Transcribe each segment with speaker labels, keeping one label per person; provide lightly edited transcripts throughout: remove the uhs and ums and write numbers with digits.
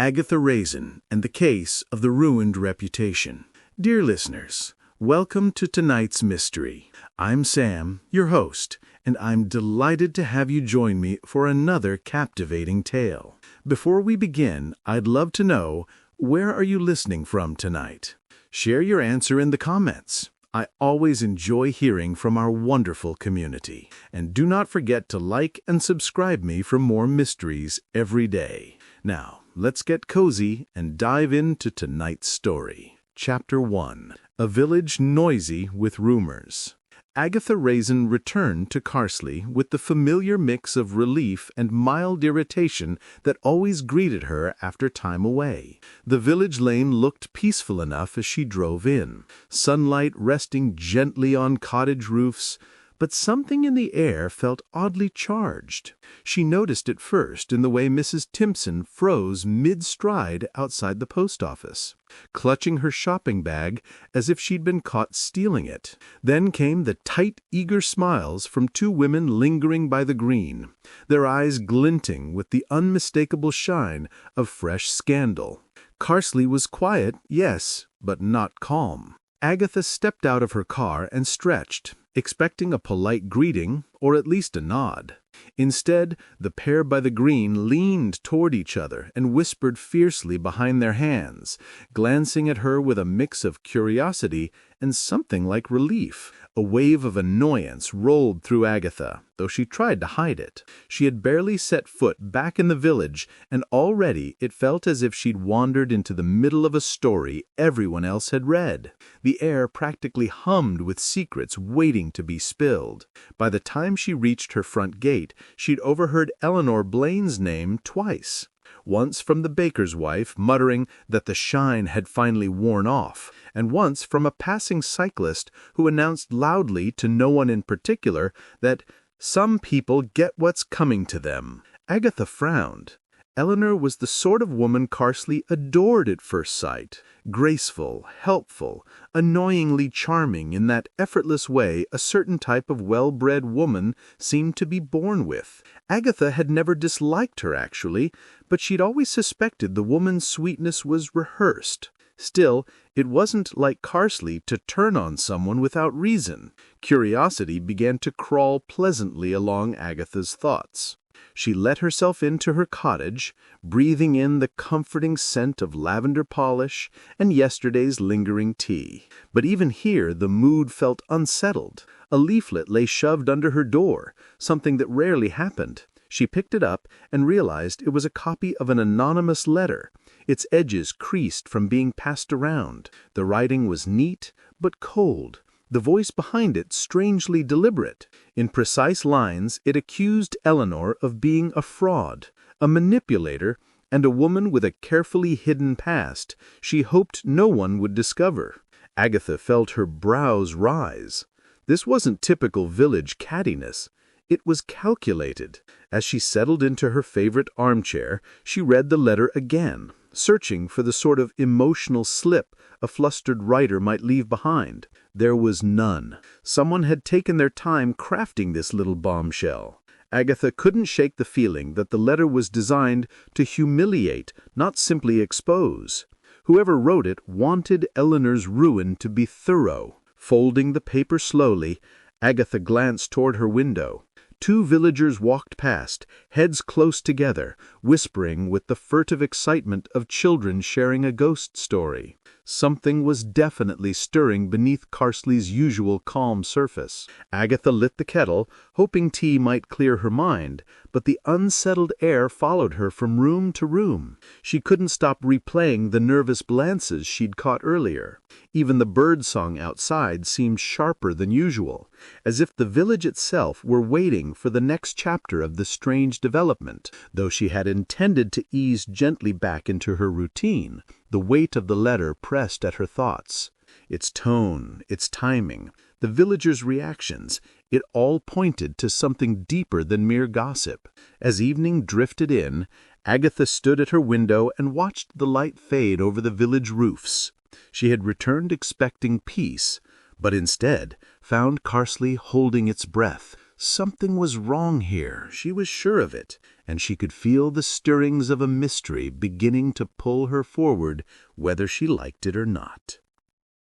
Speaker 1: Agatha Raisin and the Case of the Ruined Reputation. Dear listeners, welcome to tonight's mystery. I'm Sam, your host, and I'm delighted to have you join me for another captivating tale. Before we begin, I'd love to know, where are you listening from tonight? Share your answer in the comments. I always enjoy hearing from our wonderful community. And do not forget to like and subscribe me for more mysteries every day. Now, let's get cozy and dive into tonight's story. Chapter 1. A Village Noisy with Rumours. Agatha Raisin returned to Carsely with the familiar mix of relief and mild irritation that always greeted her after time away. The village lane looked peaceful enough as she drove in, sunlight resting gently on cottage roofs, but something in the air felt oddly charged. She noticed it first in the way Mrs. Timpson froze mid-stride outside the post office, clutching her shopping bag as if she'd been caught stealing it. Then came the tight, eager smiles from two women lingering by the green, their eyes glinting with the unmistakable shine of fresh scandal. Carsely was quiet, yes, but not calm. Agatha stepped out of her car and stretched, expecting a polite greeting or at least a nod. Instead, the pair by the green leaned toward each other and whispered fiercely behind their hands, glancing at her with a mix of curiosity and something like relief. A wave of annoyance rolled through Agatha, though she tried to hide it. She had barely set foot back in the village, and already it felt as if she'd wandered into the middle of a story everyone else had read. The air practically hummed with secrets waiting to be spilled. By the time she reached her front gate, she'd overheard Eleanor Blaine's name twice. Once from the baker's wife, muttering that the shine had finally worn off, and once from a passing cyclist who announced loudly to no one in particular that some people get what's coming to them. Agatha frowned. Eleanor was the sort of woman Carsely adored at first sight. Graceful, helpful, annoyingly charming in that effortless way a certain type of well-bred woman seemed to be born with. Agatha had never disliked her, actually, but she'd always suspected the woman's sweetness was rehearsed. Still, it wasn't like Carsely to turn on someone without reason. Curiosity began to crawl pleasantly along Agatha's thoughts. She let herself into her cottage, breathing in the comforting scent of lavender polish and yesterday's lingering tea. But even here the mood felt unsettled. A leaflet lay shoved under her door, something that rarely happened. She picked it up and realized it was a copy of an anonymous letter, its edges creased from being passed around. The writing was neat but cold, the voice behind it strangely deliberate. In precise lines, it accused Eleanor of being a fraud, a manipulator, and a woman with a carefully hidden past she hoped no one would discover. Agatha felt her brows rise. This wasn't typical village cattiness. It was calculated. As she settled into her favorite armchair, she read the letter again, searching for the sort of emotional slip a flustered writer might leave behind. There was none. Someone had taken their time crafting this little bombshell. Agatha couldn't shake the feeling that the letter was designed to humiliate, not simply expose. Whoever wrote it wanted Eleanor's ruin to be thorough. Folding the paper slowly, Agatha glanced toward her window. Two villagers walked past, heads close together, whispering with the furtive excitement of children sharing a ghost story. Something was definitely stirring beneath Carsely's usual calm surface. Agatha lit the kettle, hoping tea might clear her mind, but the unsettled air followed her from room to room. She couldn't stop replaying the nervous glances she'd caught earlier. Even the birdsong outside seemed sharper than usual, as if the village itself were waiting for the next chapter of the strange development. Though she had intended to ease gently back into her routine, the weight of the letter pressed at her thoughts. Its tone, its timing, the villagers' reactions, it all pointed to something deeper than mere gossip. As evening drifted in, Agatha stood at her window and watched the light fade over the village roofs. She had returned expecting peace, but instead found Carsely holding its breath. Something was wrong here, she was sure of it, and she could feel the stirrings of a mystery beginning to pull her forward, whether she liked it or not.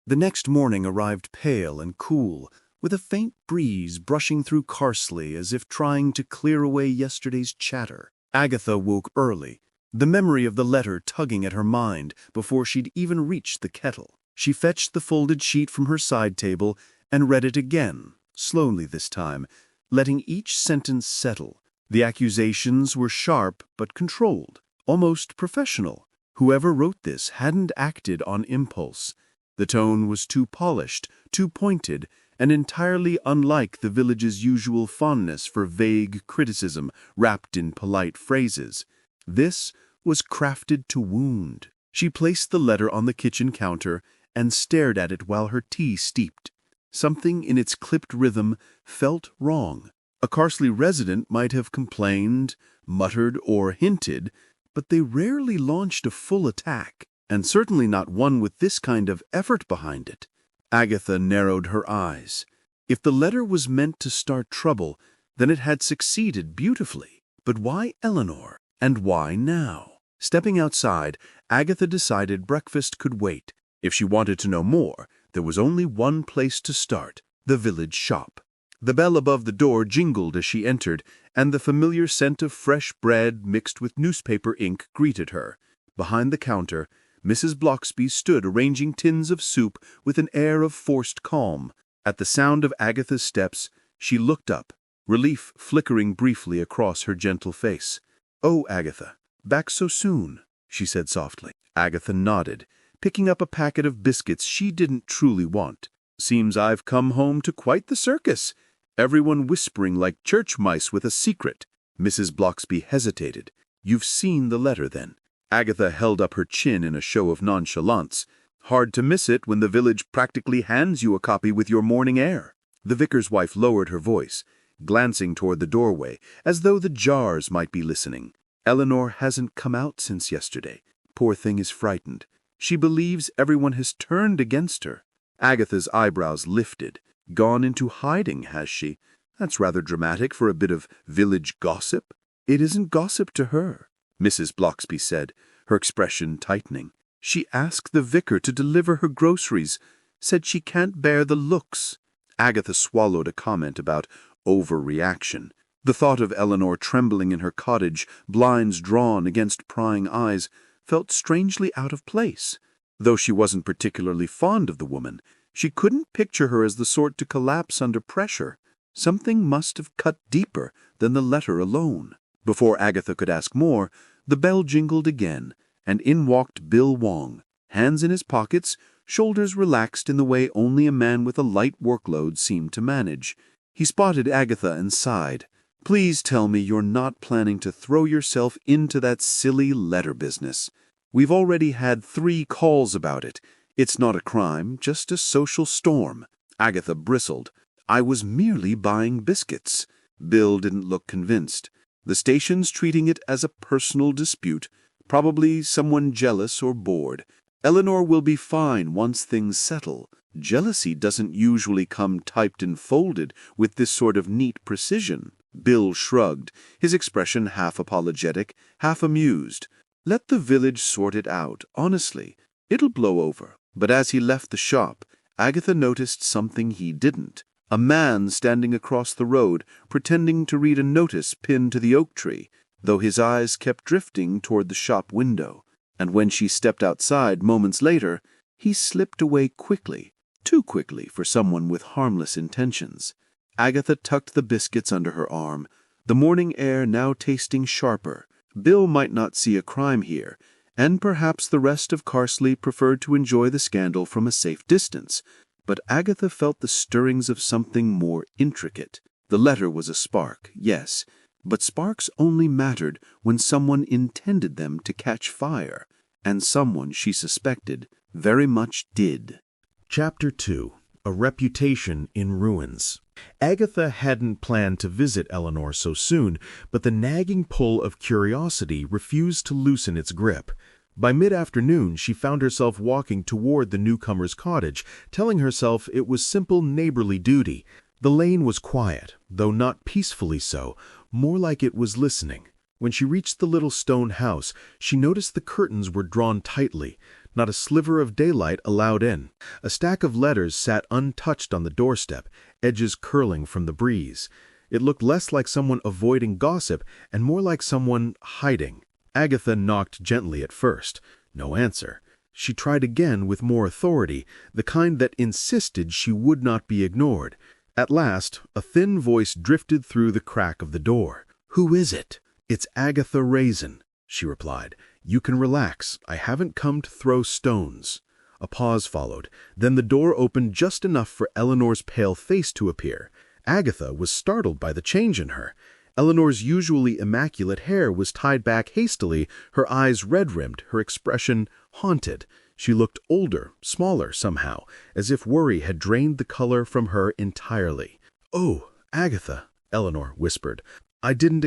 Speaker 2: The next morning arrived pale and cool, with a faint breeze brushing through Carsely as if trying to clear away yesterday's chatter. Agatha woke early, the memory of the letter tugging at her mind before she'd even reached the kettle. She fetched the folded sheet from her side table and read it again, slowly this time, letting each sentence settle. The accusations were sharp but controlled, almost professional. Whoever wrote this hadn't acted on impulse. The tone was too polished, too pointed, and entirely unlike the village's usual fondness for vague criticism wrapped in polite phrases. This was crafted to wound. She placed the letter on the kitchen counter and stared at it while her tea steeped. Something in its clipped rhythm felt wrong. A Carsely resident might have complained, muttered, or hinted, but they rarely launched a full attack, and certainly not one with this kind of effort behind it. Agatha narrowed her eyes. If the letter was meant to start trouble, then it had succeeded beautifully. But why Eleanor? And why now? Stepping outside, Agatha decided breakfast could wait. If she wanted to know more, there was only one place to start: the village shop. The bell above the door jingled as she entered, and the familiar scent of fresh bread mixed with newspaper ink greeted her. Behind the counter, Mrs. Blocksby stood arranging tins of soup with an air of forced calm. At the sound of Agatha's steps, she looked up, relief flickering briefly across her gentle face. "Oh, Agatha, back so soon," she said softly. Agatha nodded, picking up a packet of biscuits she didn't truly want. "Seems I've come home to quite the circus. Everyone whispering like church mice with a secret." Mrs. Blocksby hesitated. "You've seen the letter, then?" Agatha held up her chin in a show of nonchalance. "Hard to miss it when the village practically hands you a copy with your morning air." The vicar's wife lowered her voice, glancing toward the doorway, as though the jars might be listening. "Eleanor hasn't come out since yesterday. Poor thing is frightened. She believes everyone has turned against her." Agatha's eyebrows lifted. "Gone into hiding, has she? That's rather dramatic for a bit of village gossip." "It isn't gossip to her," Mrs. Blocksby said, her expression tightening. "She asked the vicar to deliver her groceries, said she can't bear the looks." Agatha swallowed a comment about overreaction. The thought of Eleanor trembling in her cottage, blinds drawn against prying eyes, felt strangely out of place. Though she wasn't particularly fond of the woman, she couldn't picture her as the sort to collapse under pressure. Something must have cut deeper than the letter alone. Before Agatha could ask more, the bell jingled again, and in walked Bill Wong, hands in his pockets, shoulders relaxed in the way only a man with a light workload seemed to manage. He spotted Agatha and sighed. "Please tell me you're not planning to throw yourself into that silly letter business. We've already had 3 calls about it. It's not a crime, just a social storm." Agatha bristled. "I was merely buying biscuits." Bill didn't look convinced. "The station's treating it as a personal dispute, probably someone jealous or bored. Eleanor will be fine once things settle. Jealousy doesn't usually come typed and folded with this sort of neat precision." Bill shrugged, his expression half apologetic, half amused. "Let the village sort it out, honestly. It'll blow over." But as he left the shop, Agatha noticed something he didn't. A man standing across the road, pretending to read a notice pinned to the oak tree, though his eyes kept drifting toward the shop window. And when she stepped outside moments later, he slipped away quickly, too quickly for someone with harmless intentions. Agatha tucked the biscuits under her arm, the morning air now tasting sharper. Bill might not see a crime here, and perhaps the rest of Carsely preferred to enjoy the scandal from a safe distance, but Agatha felt the stirrings of something more intricate. The letter was a spark, yes, but sparks only mattered when someone intended them to catch fire, and someone, she suspected, very much did.
Speaker 1: Chapter 2. A Reputation in Ruins. Agatha hadn't planned to visit Eleanor so soon, but the nagging pull of curiosity refused to loosen its grip. By mid-afternoon, she found herself walking toward the newcomer's cottage, telling herself it was simple neighborly duty. The lane was quiet, though not peacefully so, more like it was listening.
Speaker 2: When she reached the little stone house, she noticed the curtains were drawn tightly. Not a sliver of daylight allowed in. A stack of letters sat untouched on the doorstep, edges curling from the breeze. It looked less like someone avoiding gossip and more like someone hiding. Agatha knocked gently at first. No answer. She tried again with more authority, the kind that insisted she would not be ignored. At last, a thin voice drifted through the crack of the door. "Who is it?" "It's Agatha Raisin," she replied. "You can relax. I haven't come to throw stones." A pause followed. Then the door opened just enough for Eleanor's pale face to appear. Agatha was startled by the change in her. Eleanor's usually immaculate hair was tied back hastily, her eyes red-rimmed, her expression haunted. She looked older, smaller somehow, as if worry had drained the color from her entirely. "Oh, Agatha," Eleanor whispered. "I didn't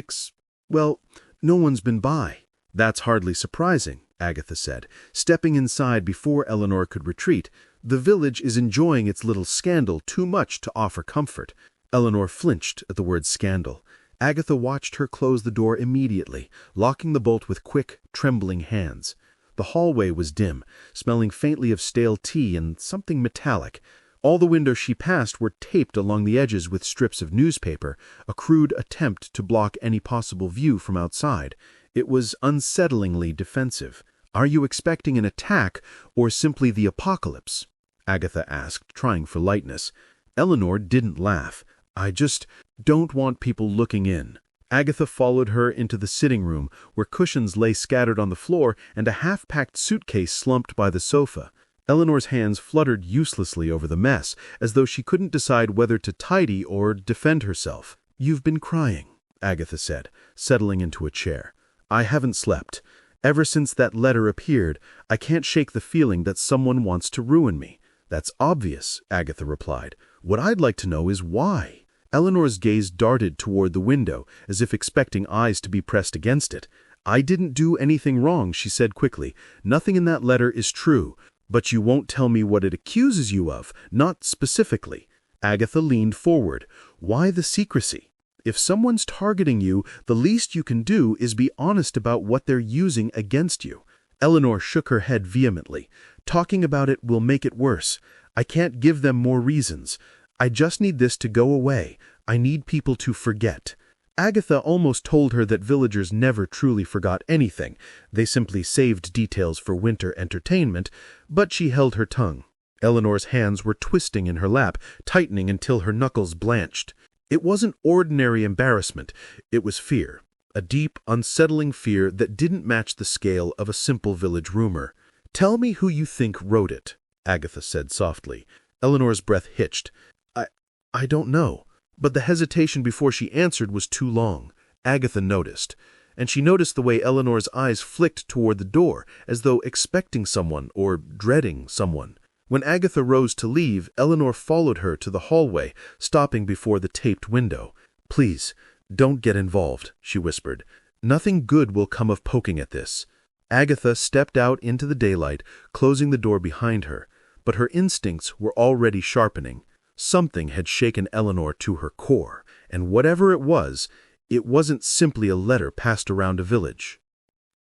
Speaker 2: Well, no one's been by." "That's hardly surprising," Agatha said, stepping inside before Eleanor could retreat. "The village is enjoying its little scandal too much to offer comfort." Eleanor flinched at the word scandal. Agatha watched her close the door immediately, locking the bolt with quick, trembling hands. The hallway was dim, smelling faintly of stale tea and something metallic. All the windows she passed were taped along the edges with strips of newspaper, a crude attempt to block any possible view from outside. It was unsettlingly defensive. "Are you expecting an attack or simply the apocalypse?" Agatha asked, trying for lightness. Eleanor didn't laugh. "I just don't want people looking in." Agatha followed her into the sitting room, where cushions lay scattered on the floor and a half-packed suitcase slumped by the sofa. Eleanor's hands fluttered uselessly over the mess, as though she couldn't decide whether to tidy or defend herself. "You've been crying," Agatha said, settling into a chair. "I haven't slept. Ever since that letter appeared, I can't shake the feeling that someone wants to ruin me." "That's obvious," Agatha replied. "What I'd like to know is why." Eleanor's gaze darted toward the window, as if expecting eyes to be pressed against it. "I didn't do anything wrong," she said quickly. "Nothing in that letter is true. But you won't tell me what it accuses you of, not specifically." Agatha leaned forward. "Why the secrecy? If someone's targeting you, the least you can do is be honest about what they're using against you." Eleanor shook her head vehemently. "Talking about it will make it worse. I can't give them more reasons. I just need this to go away. I need people to forget." Agatha almost told her that villagers never truly forgot anything. They simply saved details for winter entertainment, but she held her tongue. Eleanor's hands were twisting in her lap, tightening until her knuckles blanched. It wasn't ordinary embarrassment. It was fear. A deep, unsettling fear that didn't match the scale of a simple village rumor. "Tell me who you think wrote it," Agatha said softly. Eleanor's breath hitched. I don't know." But the hesitation before she answered was too long. Agatha noticed. And she noticed the way Eleanor's eyes flicked toward the door, as though expecting someone or dreading someone. When Agatha rose to leave, Eleanor followed her to the hallway, stopping before the taped window. "Please, don't get involved," she whispered. "Nothing good will come of poking at this." Agatha stepped out into the daylight, closing the door behind her. But her instincts were already sharpening. Something had shaken Eleanor to her core, and whatever it wasn't simply a letter passed around a village.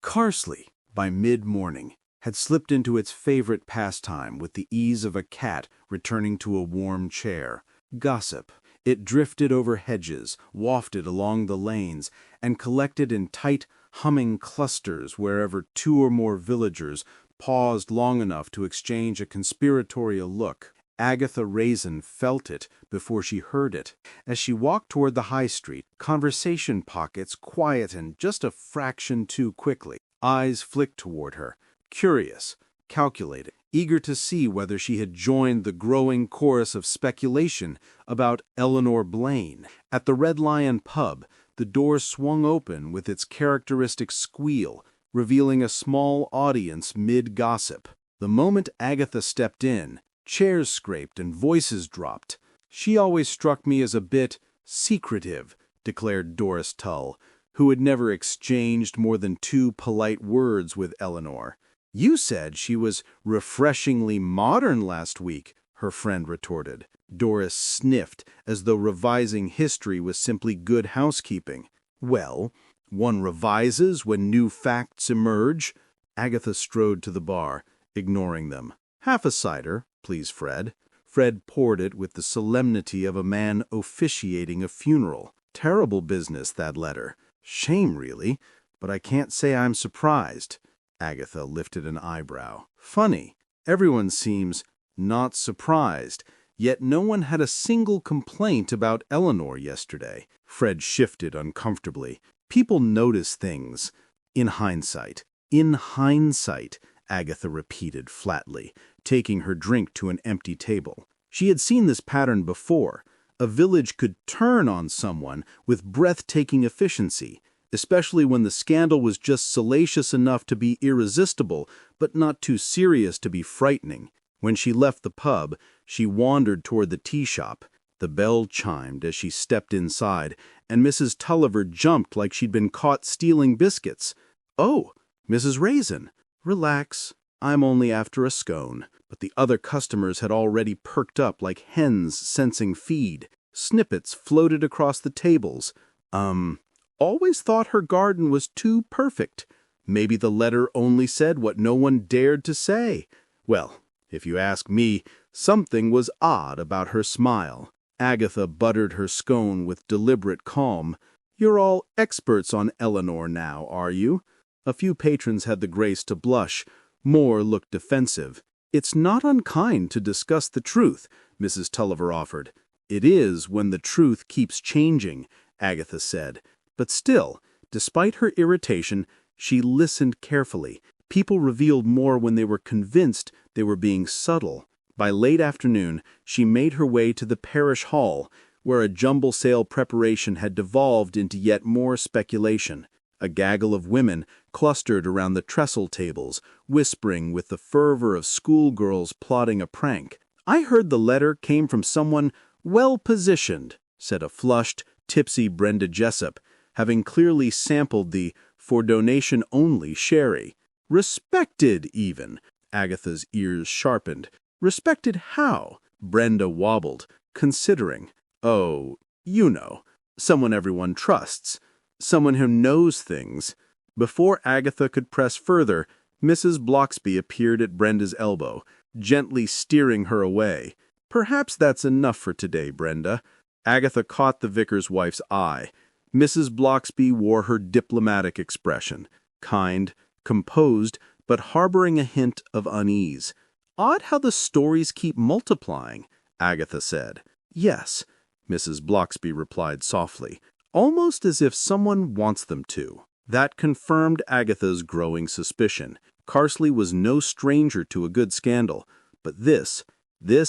Speaker 3: Carsely, by mid-morning, had slipped into its favorite pastime with the ease of a cat returning to a warm chair. Gossip. It drifted over hedges, wafted along the lanes, and collected in tight, humming clusters wherever two or more villagers paused long enough to exchange a conspiratorial look. Agatha Raisin felt it before she heard it. As she walked toward the high street, conversation pockets quietened just a fraction too quickly. Eyes flicked toward her, curious, calculated, eager to see whether she had joined the growing chorus of speculation about Eleanor Blaine. At the Red Lion pub, the door swung open with its characteristic squeal, revealing a small audience mid-gossip. The moment Agatha stepped in, chairs scraped and voices dropped. "She always struck me as a bit secretive," declared Doris Tull, who had never exchanged more than 2 polite words with Eleanor. "You said she was refreshingly modern last week," her friend retorted. Doris sniffed, as though revising history was simply good housekeeping. "Well, One revises when new facts emerge. Agatha strode to the bar, ignoring them. Half a cider, please, Fred. Fred poured it with the solemnity of a man officiating a funeral. Terrible business, that letter. Shame, really, but I can't say I'm surprised. Agatha lifted an eyebrow. Funny. Everyone seems not surprised, yet no one had a single complaint about Eleanor yesterday. Fred shifted uncomfortably. People notice things. In hindsight. In hindsight, Agatha repeated flatly, taking her drink to an empty table. She had seen this pattern before. A village could turn on someone with breathtaking efficiency, especially when the scandal was just salacious enough to be irresistible, but not too serious to be frightening. When she left the pub, she wandered toward the tea shop. The bell chimed as she stepped inside, and Mrs. Tulliver jumped like she'd been caught stealing biscuits. "Oh, Mrs. Raisin, relax. I'm only after a scone." But the other customers had already perked up like hens sensing feed. Snippets floated across the tables. Always thought her garden was too perfect. Maybe the letter only said what no one dared to say. Well, if you ask me, something was odd about her smile. Agatha buttered her scone with deliberate calm. "You're all experts on Eleanor now, are you?" A few patrons had the grace to blush. More looked defensive. "It's not unkind to discuss the truth," Mrs. Tulliver offered. "It is when the truth keeps changing," Agatha said. But still, despite her irritation, she listened carefully. People revealed more when they were convinced they were being subtle. By late afternoon, she made her way to the parish hall, where a jumble sale preparation had devolved into yet more speculation. A gaggle of women clustered around the trestle tables, whispering with the fervor of schoolgirls plotting a prank. "I heard the letter came from someone well-positioned," said a flushed, tipsy Brenda Jessup, having clearly sampled the for-donation-only sherry. "Respected, even." Agatha's ears sharpened. "Respected how?" Brenda wobbled, considering. "Oh, you know, someone everyone trusts. Someone who knows things." Before Agatha could press further, Mrs. Bloxby appeared at Brenda's elbow, gently steering her away. "Perhaps that's enough for today, Brenda." Agatha caught the vicar's wife's eye. Mrs. Bloxby wore her diplomatic expression, kind, composed, but harboring a hint of unease. "Odd how the stories keep multiplying," Agatha said. "Yes," Mrs. Bloxby replied softly, "almost as if someone wants them to." That confirmed Agatha's growing suspicion. Carsely was no stranger to a good scandal, but this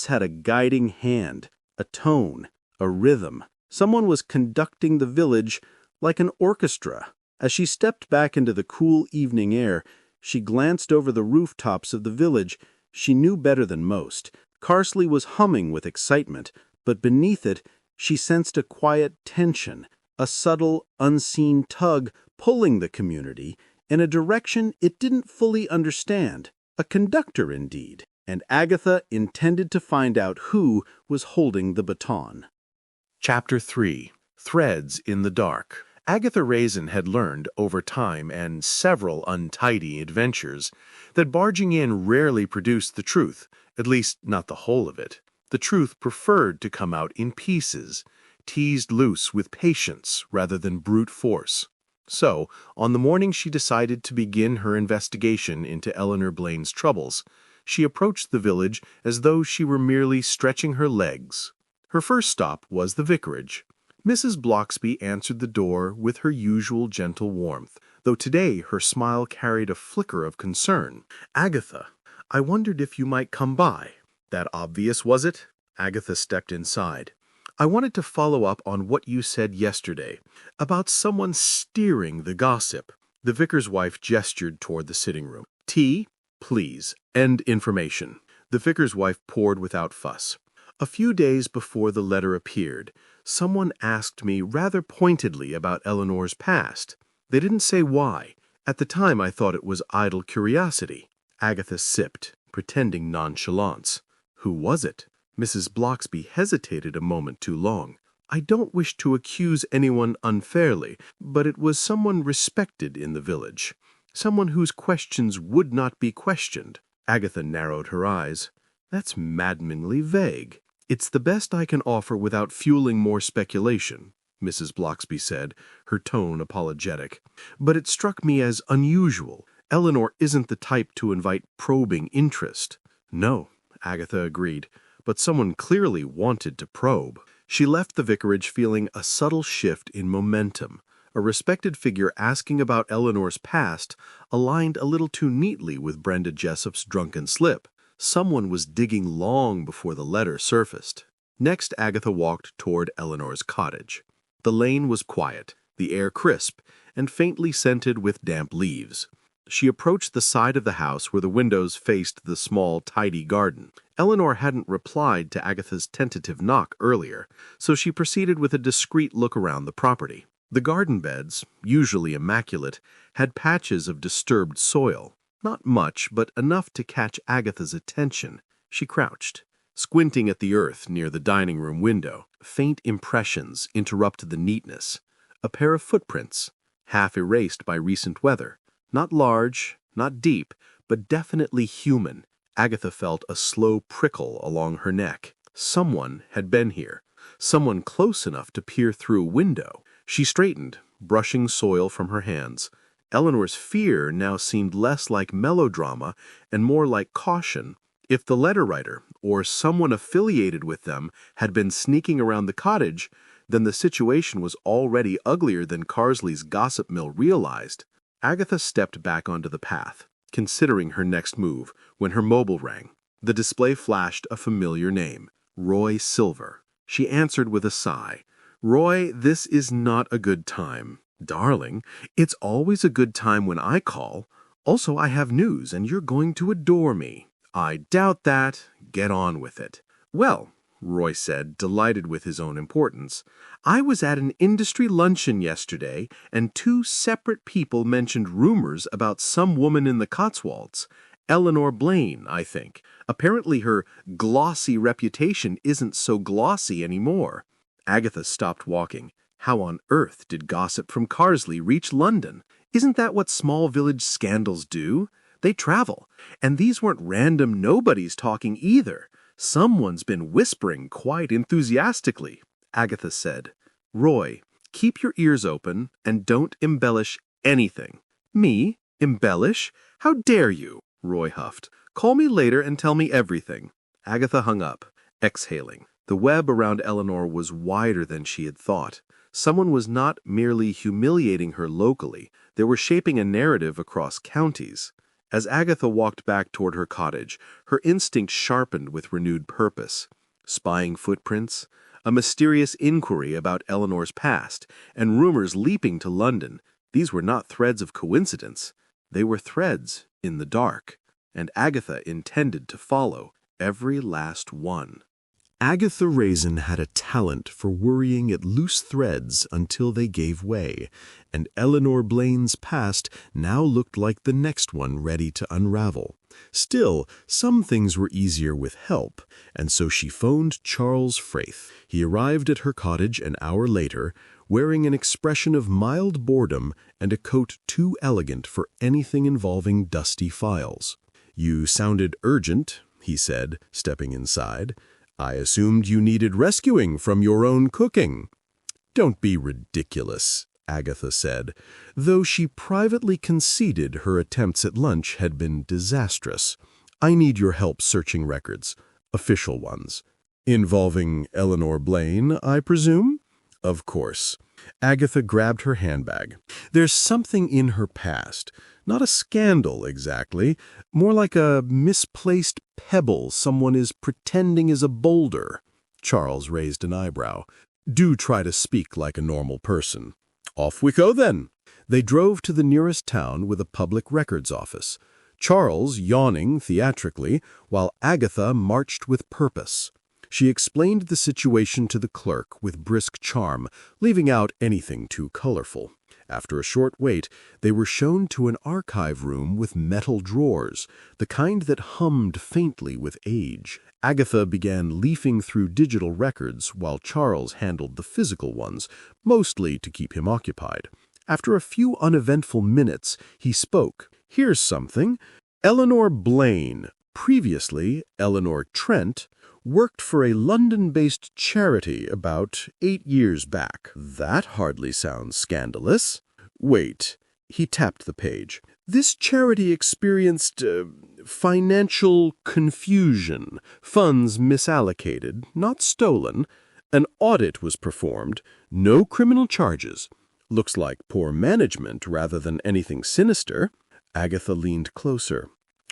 Speaker 3: had a guiding hand, a tone, a rhythm. Someone was conducting the village like an orchestra. As she stepped back into the cool evening air, she glanced over the rooftops of the village. She knew better than most. Carsely was humming with excitement, but beneath it, she sensed a quiet tension, a subtle, unseen tug pulling the community in a direction it didn't fully understand. A conductor, indeed. And Agatha intended to find out who was holding the baton.
Speaker 2: Chapter 3. Threads in the Dark. Agatha Raisin had learned, over time and several untidy adventures, that barging in rarely produced the truth, at least not the whole of it. The truth preferred to come out in pieces, teased loose with patience rather than brute force. So, on the morning she decided to begin her investigation into Eleanor Blaine's troubles, she approached the village as though she were merely stretching her legs. Her first stop was the vicarage. Mrs. Bloxby answered the door with her usual gentle warmth, though today her smile carried a flicker of concern. "Agatha, I wondered if you might come by." "That obvious, was it?" Agatha stepped inside. "I wanted to follow up on what you said yesterday, about someone steering the gossip." The vicar's wife gestured toward the sitting room. "Tea, please, and information." The vicar's wife poured without fuss. "A few days before the letter appeared, someone asked me rather pointedly about Eleanor's past. They didn't say why. At the time I thought it was idle curiosity." Agatha sipped, pretending nonchalance. "Who was it?" Mrs. Bloxby hesitated a moment too long. I don't wish to accuse anyone unfairly, but it was someone respected in the village. Someone whose questions would not be questioned. Agatha narrowed her eyes. That's maddeningly vague. It's the best I can offer without fueling more speculation, Mrs. Blocksby said, her tone apologetic. But it struck me as unusual. Eleanor isn't the type to invite probing interest. No, Agatha agreed, but someone clearly wanted to probe. She left the vicarage feeling a subtle shift in momentum. A respected figure asking about Eleanor's past aligned a little too neatly with Brenda Jessup's drunken slip. Someone was digging long before the letter surfaced. Next, Agatha walked toward Eleanor's cottage. The lane was quiet, the air crisp, and faintly scented with damp leaves. She approached the side of the house where the windows faced the small, tidy garden. Eleanor hadn't replied to Agatha's tentative knock earlier, so she proceeded with a discreet look around the property. The garden beds, usually immaculate, had patches of disturbed soil. Not much, but enough to catch Agatha's attention. She crouched, squinting at the earth near the dining room window. Faint impressions interrupted the neatness. A pair of footprints, half erased by recent weather. Not large, not deep, but definitely human. Agatha felt a slow prickle along her neck. Someone had been here. Someone close enough to peer through a window. She straightened, brushing soil from her hands. Eleanor's fear now seemed less like melodrama and more like caution. If the letter writer, or someone affiliated with them, had been sneaking around the cottage, then the situation was already uglier than Carsley's gossip mill realized. Agatha stepped back onto the path, considering her next move, when her mobile rang. The display flashed a familiar name, Roy Silver. She answered with a sigh. Roy, this is not a good time. Darling, it's always a good time when I call. Also, I have news, and you're going to adore me. I doubt that. Get on with it. Well, Roy said, delighted with his own importance, I was at an industry luncheon yesterday, and 2 separate people mentioned rumors about some woman in the Cotswolds. Eleanor Blaine, I think. Apparently her glossy reputation isn't so glossy anymore. Agatha stopped walking. How on earth did gossip from Carsely reach London? Isn't that what small village scandals do? They travel. And these weren't random nobodies talking either. Someone's been whispering quite enthusiastically, Agatha said. Roy, keep your ears open and don't embellish anything. Me? Embellish? How dare you? Roy huffed. Call me later and tell me everything. Agatha hung up, exhaling. The web around Eleanor was wider than she had thought. Someone was not merely humiliating her locally, they were shaping a narrative across counties. As Agatha walked back toward her cottage, her instinct sharpened with renewed purpose. Spying footprints, a mysterious inquiry about Eleanor's past, and rumors leaping to London. These were not threads of coincidence. They were threads in the dark, and Agatha intended to follow every last one. Agatha Raisin had a talent for worrying at loose threads until they gave way, and Eleanor Blaine's past now looked like the next one ready to unravel. Still, some things were easier with help, and so she phoned Charles Fraith. He arrived at her cottage an hour later, wearing an expression of mild boredom and a coat too elegant for anything involving dusty files. "You sounded urgent," he said, stepping inside. "I assumed you needed rescuing from your own cooking." "Don't be ridiculous," Agatha said, though she privately conceded her attempts at lunch had been disastrous. "I need your help searching records, official ones." "Involving Eleanor Blaine, I presume?" "Of course." Agatha grabbed her handbag. "There's something in her past. Not a scandal, exactly. More like a misplaced pebble someone is pretending is a boulder." Charles raised an eyebrow. "Do try to speak like a normal person." "Off we go, then." They drove to the nearest town with a public records office, Charles yawning theatrically, while Agatha marched with purpose. She explained the situation to the clerk with brisk charm, leaving out anything too colorful. After a short wait, they were shown to an archive room with metal drawers, the kind that hummed faintly with age. Agatha began leafing through digital records while Charles handled the physical ones, mostly to keep him occupied. After a few uneventful minutes, he spoke. "Here's something. Eleanor Blaine, previously Eleanor Trent, worked for a London-based charity about 8 years back. That hardly sounds scandalous. Wait." He tapped the page. "This charity experienced financial confusion, funds misallocated, not stolen. An audit was performed, no criminal charges. Looks like poor management rather than anything sinister." Agatha leaned closer.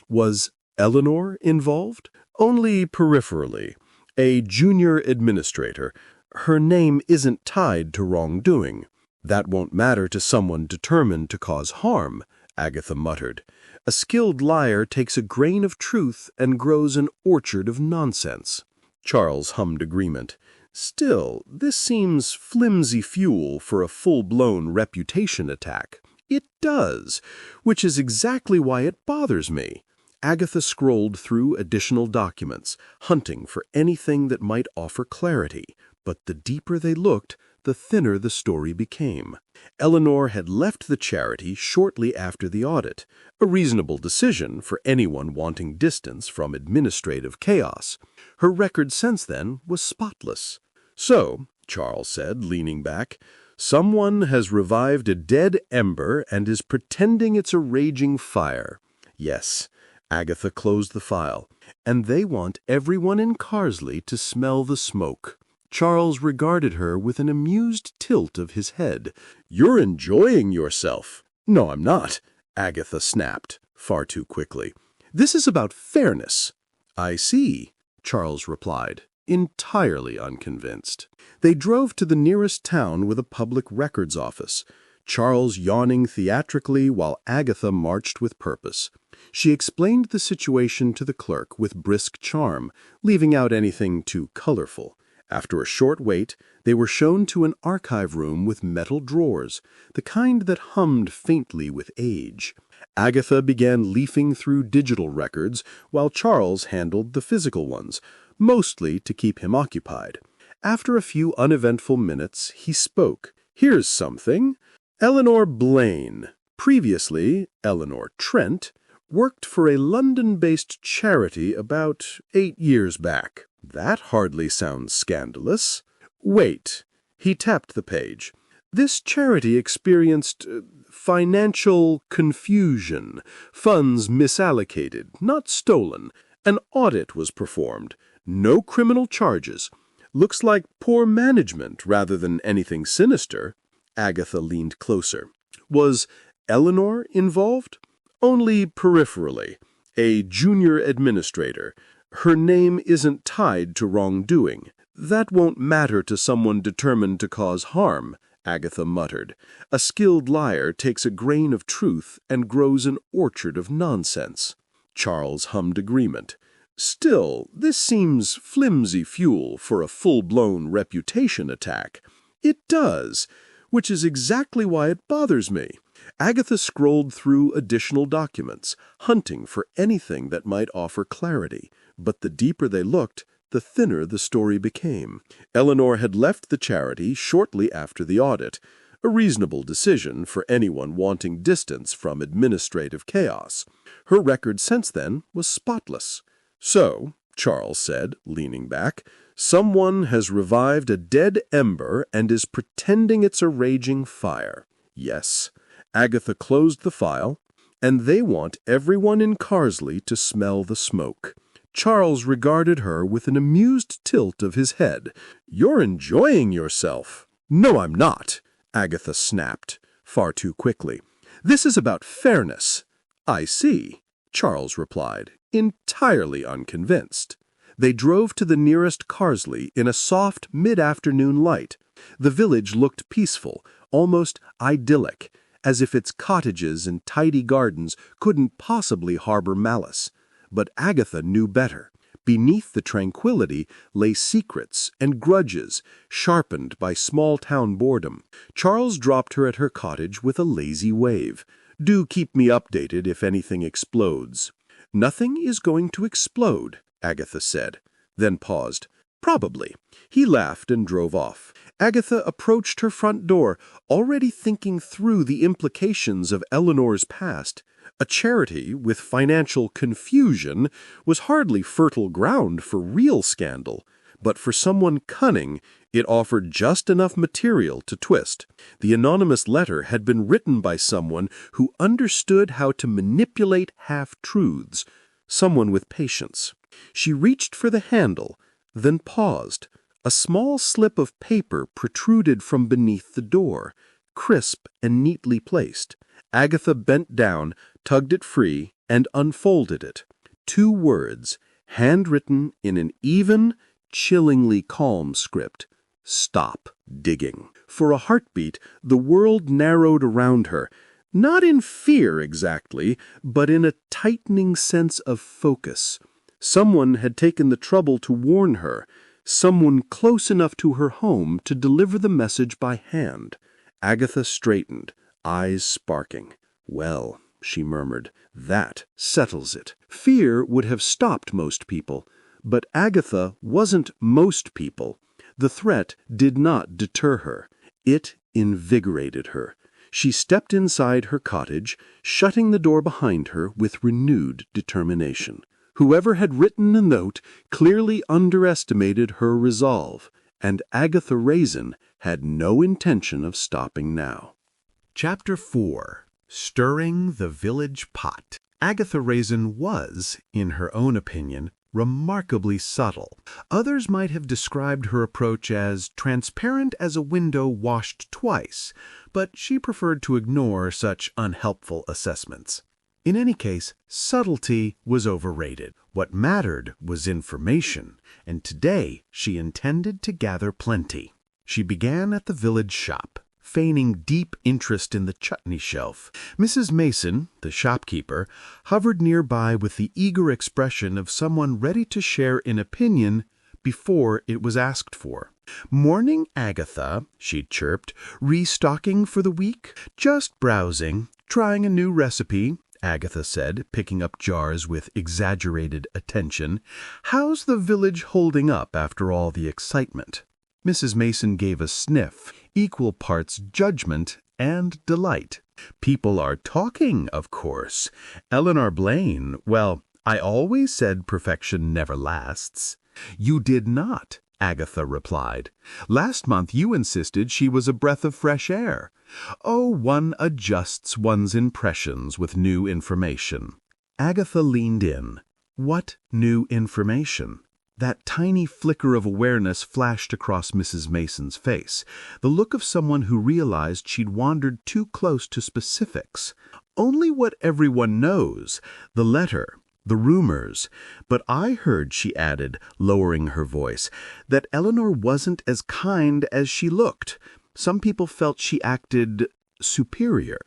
Speaker 2: "Was Eleanor involved?" "Only peripherally. A junior administrator. Her name isn't tied to wrongdoing." "That won't matter to someone determined to cause harm," Agatha muttered. "A skilled liar takes a grain of truth and grows an orchard of nonsense." Charles hummed agreement. "Still, this seems flimsy fuel for a full-blown reputation attack." "It does, which is exactly why it bothers me." Agatha scrolled through additional documents, hunting for anything that might offer clarity, but the deeper they looked, the thinner the story became. Eleanor had left the charity shortly after the audit, a reasonable decision for anyone wanting distance from administrative chaos. Her record since then was spotless. "So," Charles said, leaning back, "someone has revived a dead ember and is pretending it's a raging fire." "Yes." Agatha closed the file. "And they want everyone in Carsely to smell the smoke." Charles regarded her with an amused tilt of his head. "You're enjoying yourself." "No, I'm not," Agatha snapped, far too quickly. "This is about fairness." "I see," Charles replied, entirely unconvinced. They drove to the nearest town with a public records office, Charles yawning theatrically while Agatha marched with purpose. She explained the situation to the clerk with brisk charm, leaving out anything too colorful. After a short wait, they were shown to an archive room with metal drawers, the kind that hummed faintly with age. Agatha began leafing through digital records while Charles handled the physical ones, mostly to keep him occupied. After a few uneventful minutes, he spoke. "Here's something. Eleanor Blaine, previously Eleanor Trent, worked for a London-based charity about 8 years back. That hardly sounds scandalous. Wait." He tapped the page. "This charity experienced financial confusion, funds misallocated, not stolen. An audit was performed, no criminal charges. Looks like poor management rather than anything sinister." Agatha leaned closer. "Was Eleanor involved?" "Only peripherally. A junior administrator. Her name isn't tied to wrongdoing." "That won't matter to someone determined to cause harm," Agatha muttered. "A skilled liar takes a grain of truth and grows an orchard of nonsense." Charles hummed agreement. "Still, this seems flimsy fuel for a full-blown reputation attack." "It does, which is exactly why it bothers me." Agatha scrolled through additional documents, hunting for anything that might offer clarity, but the deeper they looked, the thinner the story became. Eleanor had left the charity shortly after the audit, a reasonable decision for anyone wanting distance from administrative chaos. Her record since then was spotless. "So," Charles said, leaning back, "someone has revived a dead ember and is pretending it's a raging fire." "Yes." Agatha closed the file. "And they want everyone in Carsely to smell the smoke." Charles regarded her with an amused tilt of his head. "You're enjoying yourself." "No, I'm not," Agatha snapped, far too quickly. "This is about fairness." "I see," Charles replied, entirely unconvinced. They drove to the nearest Carsely in a soft mid-afternoon light. The village looked peaceful, almost idyllic, as if its cottages and tidy gardens couldn't possibly harbor malice. But Agatha knew better. Beneath the tranquility lay secrets and grudges, sharpened by small-town boredom. Charles dropped her at her cottage with a lazy wave. "Do keep me updated if anything explodes." "Nothing is going to explode," Agatha said, then paused. "Probably." He laughed and drove off. Agatha approached her front door, already thinking through the implications of Eleanor's past. A charity with financial confusion was hardly fertile ground for real scandal, but for someone cunning, it offered just enough material to twist. The anonymous letter had been written by someone who understood how to manipulate half-truths, someone with patience. She reached for the handle, then paused. A small slip of paper protruded from beneath the door, crisp and neatly placed. Agatha bent down, tugged it free, and unfolded it. 2 words, handwritten in an even, chillingly calm script. "Stop digging." For a heartbeat, the world narrowed around her, not in fear exactly, but in a tightening sense of focus. Someone had taken the trouble to warn her, someone close enough to her home to deliver the message by hand. Agatha straightened, eyes sparking. "Well," she murmured, "that settles it." Fear would have stopped most people, but Agatha wasn't most people. The threat did not deter her. It invigorated her. She stepped inside her cottage, shutting the door behind her with renewed determination. Whoever had written the note clearly underestimated her resolve, and Agatha Raisin had no intention of stopping now.
Speaker 1: Chapter 4. Stirring the Village Pot. Agatha Raisin was, in her own opinion, remarkably subtle. Others might have described her approach as transparent as a window washed twice, but she preferred to ignore such unhelpful assessments. In any case, subtlety was overrated. What mattered was information, and today she intended to gather plenty. She began at the village shop, feigning deep interest in the chutney shelf. Mrs. Mason, the shopkeeper, hovered nearby with the eager expression of someone ready to share an opinion before it was asked for. "Morning, Agatha," she chirped. "Restocking for the week?" "Just browsing. Trying a new recipe," Agatha said, picking up jars with exaggerated attention. "How's the village holding up after all the excitement?" Mrs. Mason gave a sniff, equal parts judgment and delight. "People are talking, of course. Eleanor Blaine, well, I always said perfection never lasts." "You did not," Agatha replied. "Last month you insisted she was a breath of fresh air." "Oh, one adjusts one's impressions with new information." Agatha leaned in. What new information? That tiny flicker of awareness flashed across Mrs. Mason's face, the look of someone who realized she'd wandered too close to specifics. "Only what everyone knows, the letter, the rumors. But I heard," she added, lowering her voice, "that Eleanor wasn't as kind as she looked. Some people felt she acted superior."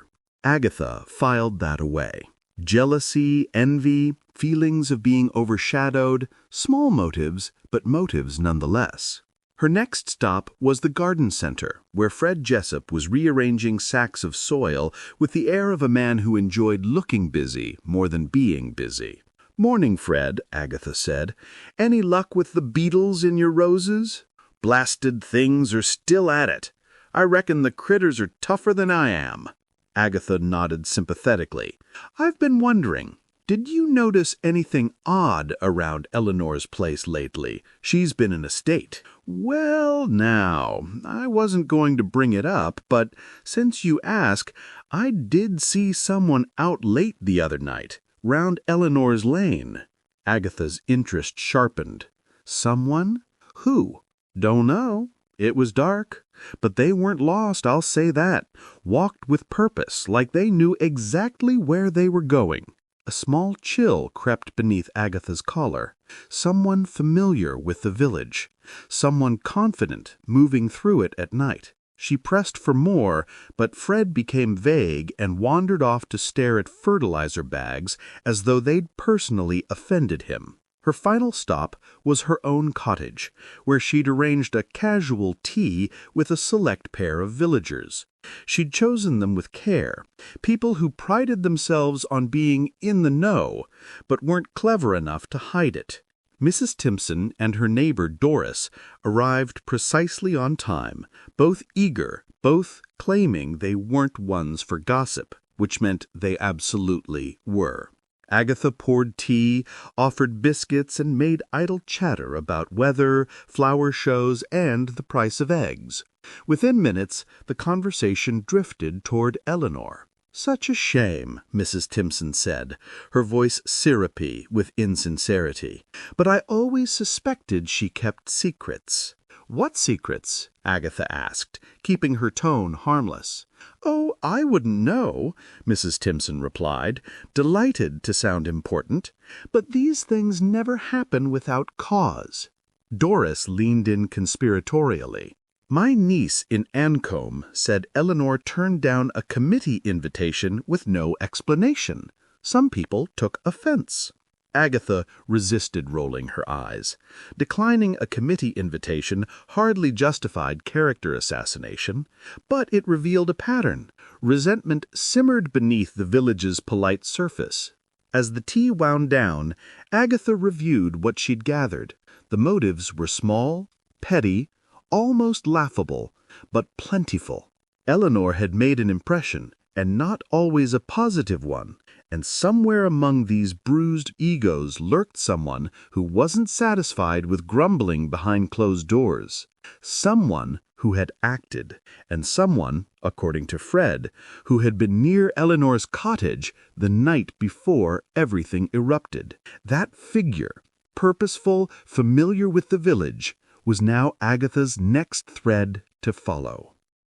Speaker 1: Agatha filed that away. Jealousy, envy, feelings of being overshadowed, small motives, but motives nonetheless. Her next stop was the garden center, where Fred Jessup was rearranging sacks of soil with the air of a man who enjoyed looking busy more than being busy. "Morning, Fred," Agatha said. "Any luck with the beetles in your roses?" "Blasted things are still at it. I reckon the critters are tougher than I am." Agatha nodded sympathetically. "I've been wondering, did you notice anything odd around Eleanor's place lately? She's been in a state." "Well, now, I wasn't going to bring it up, but since you ask, I did see someone out late the other night, round Eleanor's lane." Agatha's interest sharpened. "Someone? Who?" "Don't know. It was dark. But they weren't lost, I'll say that. Walked with purpose, like they knew exactly where they were going." A small chill crept beneath Agatha's collar. Someone familiar with the village. Someone confident, moving through it at night. She pressed for more, but Fred became vague and wandered off to stare at fertilizer bags as though they'd personally offended him. Her final stop was her own cottage, where she'd arranged a casual tea with a select pair of villagers. She'd chosen them with care, people who prided themselves on being in the know, but weren't clever enough to hide it. Mrs. Timpson and her neighbor Doris arrived precisely on time, both eager, both claiming they weren't ones for gossip, which meant they absolutely were. Agatha poured tea, offered biscuits, and made idle chatter about weather, flower shows, and the price of eggs. Within minutes, the conversation drifted toward Eleanor. "Such a shame," Mrs. Timpson said, her voice syrupy with insincerity. "But I always suspected she kept secrets." "What secrets?" Agatha asked, keeping her tone harmless. "Oh, I wouldn't know," Mrs. Timpson replied, delighted to sound important. "But these things never happen without cause." Doris leaned in conspiratorially. "My niece in Ancombe said Eleanor turned down a committee invitation with no explanation. Some people took offense." Agatha resisted rolling her eyes. Declining a committee invitation hardly justified character assassination, but it revealed a pattern. Resentment simmered beneath the village's polite surface. As the tea wound down, Agatha reviewed what she'd gathered. The motives were small, petty, almost laughable, but plentiful. Eleanor had made an impression, and not always a positive one, and somewhere among these bruised egos lurked someone who wasn't satisfied with grumbling behind closed doors. Someone who had acted, and someone, according to Fred, who had been near Eleanor's cottage the night before everything erupted. That figure, purposeful, familiar with the village, was now Agatha's next thread to follow.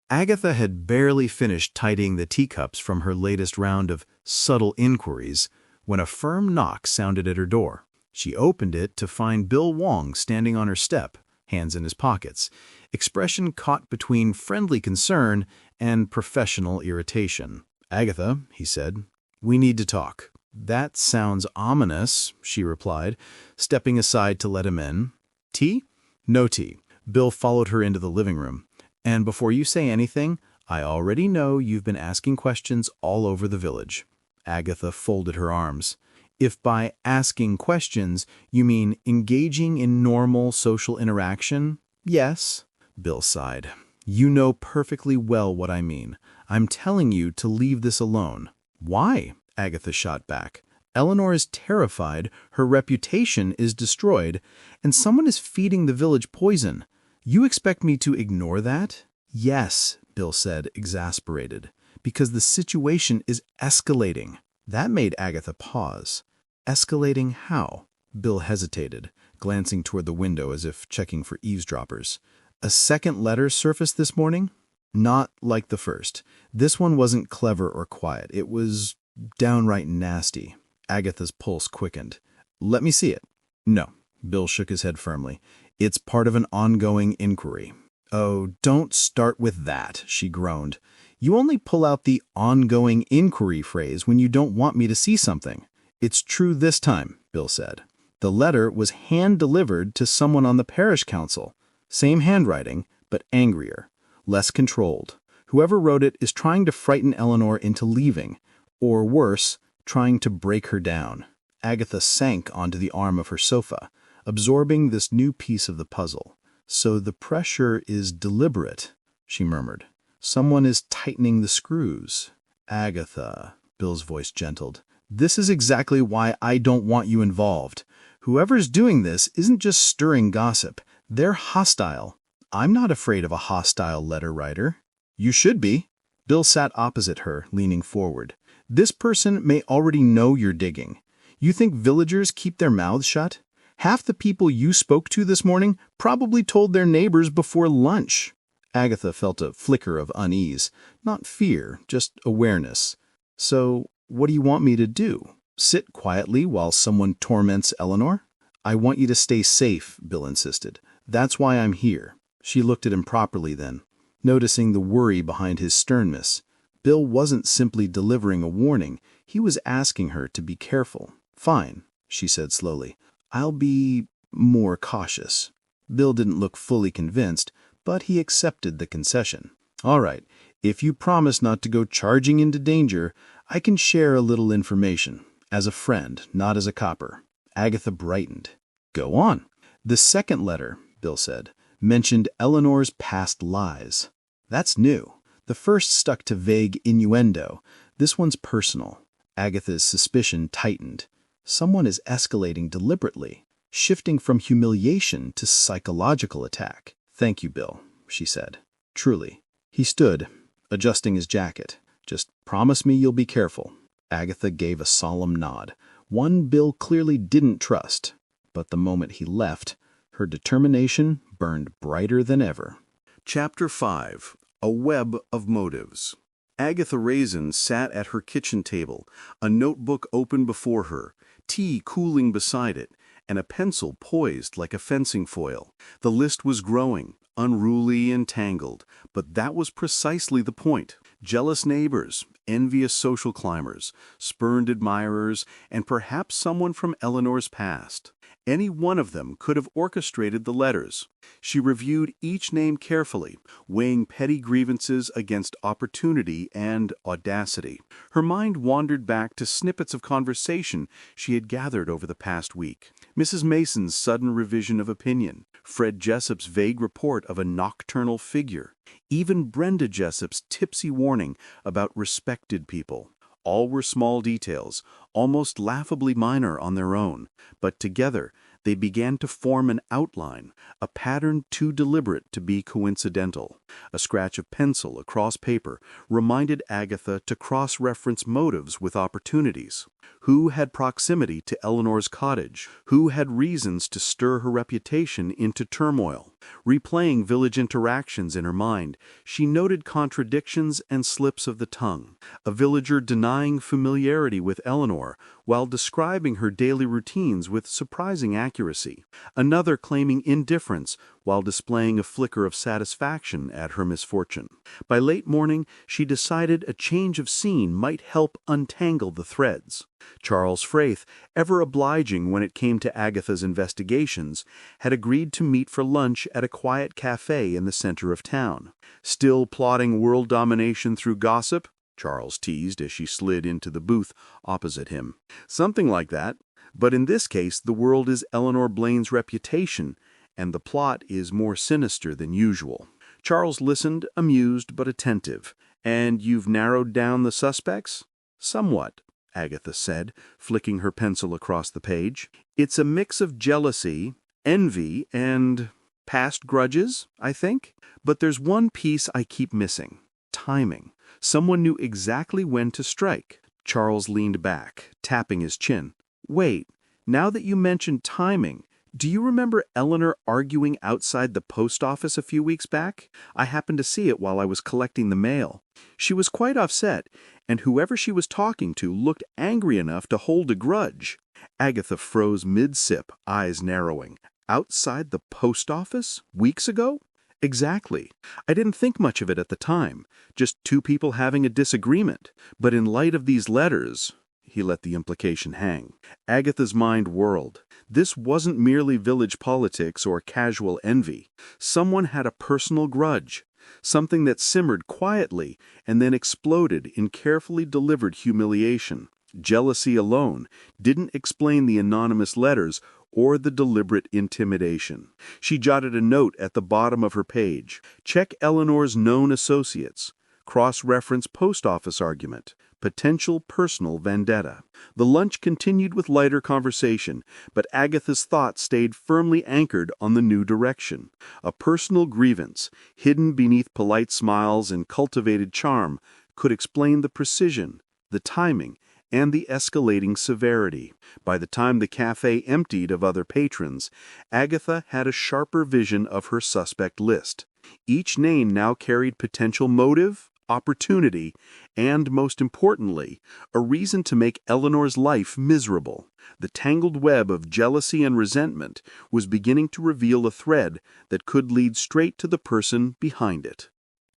Speaker 2: Agatha had barely finished tidying the teacups from her latest round of subtle inquiries when a firm knock sounded at her door. She opened it to find Bill Wong standing on her step, hands in his pockets, expression caught between friendly concern and professional irritation. "Agatha," he said, "we need to talk." "That sounds ominous," she replied, stepping aside to let him in. "Tea?" "No tea." Bill followed her into the living room. "And before you say anything, I already know you've been asking questions all over the village." Agatha folded her arms. "If by asking questions you mean engaging in normal social interaction, yes." Bill sighed. "You know perfectly well what I mean. I'm telling you to leave this alone." "Why?" Agatha shot back. "Eleanor is terrified, her reputation is destroyed, and someone is feeding the village poison. You expect me to ignore that?" "Yes," Bill said, exasperated, "because the situation is escalating." That made Agatha pause. "Escalating how?" Bill hesitated, glancing toward the window as if checking for eavesdroppers. "A second letter surfaced this morning?" "Not like the first. This one wasn't clever or quiet. It was downright nasty." Agatha's pulse quickened. "Let me see it." "No." Bill shook his head firmly. "It's part of an ongoing inquiry." "Oh, don't start with that," she groaned. "You only pull out the ongoing inquiry phrase when you don't want me to see something." "It's true this time," Bill said. "The letter was hand-delivered to someone on the parish council. Same handwriting, but angrier, less controlled. Whoever wrote it is trying to frighten Eleanor into leaving, or worse, trying to break her down." Agatha sank onto the arm of her sofa, absorbing this new piece of the puzzle. "So the pressure is deliberate," she murmured. "Someone is tightening the screws." "Agatha," Bill's voice gentled, "this is exactly why I don't want you involved. Whoever's doing this isn't just stirring gossip. They're hostile. I'm not afraid of a hostile letter writer." "You should be." Bill sat opposite her, leaning forward. "This person may already know you're digging. You think villagers keep their mouths shut? Half the people you spoke to this morning probably told their neighbors before lunch." Agatha felt a flicker of unease. Not fear, just awareness. "So, what do you want me to do? Sit quietly while someone torments Eleanor?" "I want you to stay safe," Bill insisted. "That's why I'm here." She looked at him properly then, noticing the worry behind his sternness. Bill wasn't simply delivering a warning. He was asking her to be careful. "Fine," she said slowly. I'll be more cautious. Bill didn't look fully convinced, but he accepted the concession. All right, if you promise not to go charging into danger, I can share a little information. As a friend, not as a copper. Agatha brightened. Go on. The second letter, Bill said, mentioned Eleanor's past lies. That's new. The first stuck to vague innuendo. This one's personal. Agatha's suspicion tightened. Someone is escalating deliberately, shifting from humiliation to psychological attack. Thank you, Bill, she said. Truly. He stood, adjusting his jacket. Just promise me you'll be careful. Agatha gave a solemn nod, one Bill clearly didn't trust. But the moment he left, her determination burned brighter than ever.
Speaker 3: Chapter 5. A Web of Motives. Agatha Raisin sat at her kitchen table, a notebook open before her, tea cooling beside it, and a pencil poised like a fencing foil. The list was growing, unruly and tangled, but that was precisely the point. Jealous neighbors, envious social climbers, spurned admirers, and perhaps someone from Eleanor's past. Any one of them could have orchestrated the letters. She reviewed each name carefully, weighing petty grievances against opportunity and audacity. Her mind wandered back to snippets of conversation she had gathered over the past week. Mrs. Mason's sudden revision of opinion, Fred Jessup's vague report of a nocturnal figure, even Brenda Jessup's tipsy warning about respected people. All were small details, almost laughably minor on their own, but together they began to form an outline, a pattern too deliberate to be coincidental. A scratch of pencil across paper reminded Agatha to cross-reference motives with opportunities. Who had proximity to Eleanor's cottage? Who had reasons to stir her reputation into turmoil? Replaying village interactions in her mind, she noted contradictions and slips of the tongue. A villager denying familiarity with Eleanor while describing her daily routines with surprising accuracy. Another claiming indifference while displaying a flicker of satisfaction at her misfortune. By late morning, she decided a change of scene might help untangle the threads. Charles Fraith, ever obliging when it came to Agatha's investigations, had agreed to meet for lunch at a quiet cafe in the center of town. Still plotting world domination through gossip? Charles teased as she slid into the booth opposite him. Something like that, but in this case the world is Eleanor Blaine's reputation, and the plot is more sinister than usual. Charles listened, amused but attentive. And you've narrowed down the suspects? Somewhat, Agatha said, flicking her pencil across the page. It's a mix of jealousy, envy, and past grudges, I think. But there's one piece I keep missing. Timing. Someone knew exactly when to strike. Charles leaned back, tapping his chin. Wait, now that you mentioned timing, do you remember Eleanor arguing outside the post office a few weeks back? I happened to see it while I was collecting the mail. She was quite upset, and whoever she was talking to looked angry enough to hold a grudge. Agatha froze mid-sip, eyes narrowing. Outside the post office? Weeks ago? Exactly. I didn't think much of it at the time. Just two people having a disagreement. But in light of these letters... He let the implication hang. Agatha's mind whirled. This wasn't merely village politics or casual envy. Someone had a personal grudge, something that simmered quietly and then exploded in carefully delivered humiliation. Jealousy alone didn't explain the anonymous letters or the deliberate intimidation. She jotted a note at the bottom of her page. Check Eleanor's known associates. Cross-reference post office argument. Potential personal vendetta. The lunch continued with lighter conversation, but Agatha's thoughts stayed firmly anchored on the new direction. A personal grievance, hidden beneath polite smiles and cultivated charm, could explain the precision, the timing, and the escalating severity. By the time the cafe emptied of other patrons, Agatha had a sharper vision of her suspect list. Each name now carried potential motive, opportunity, and, most importantly, a reason to make Eleanor's life miserable. The tangled web of jealousy and resentment was beginning to reveal a thread that could lead straight to the person behind it.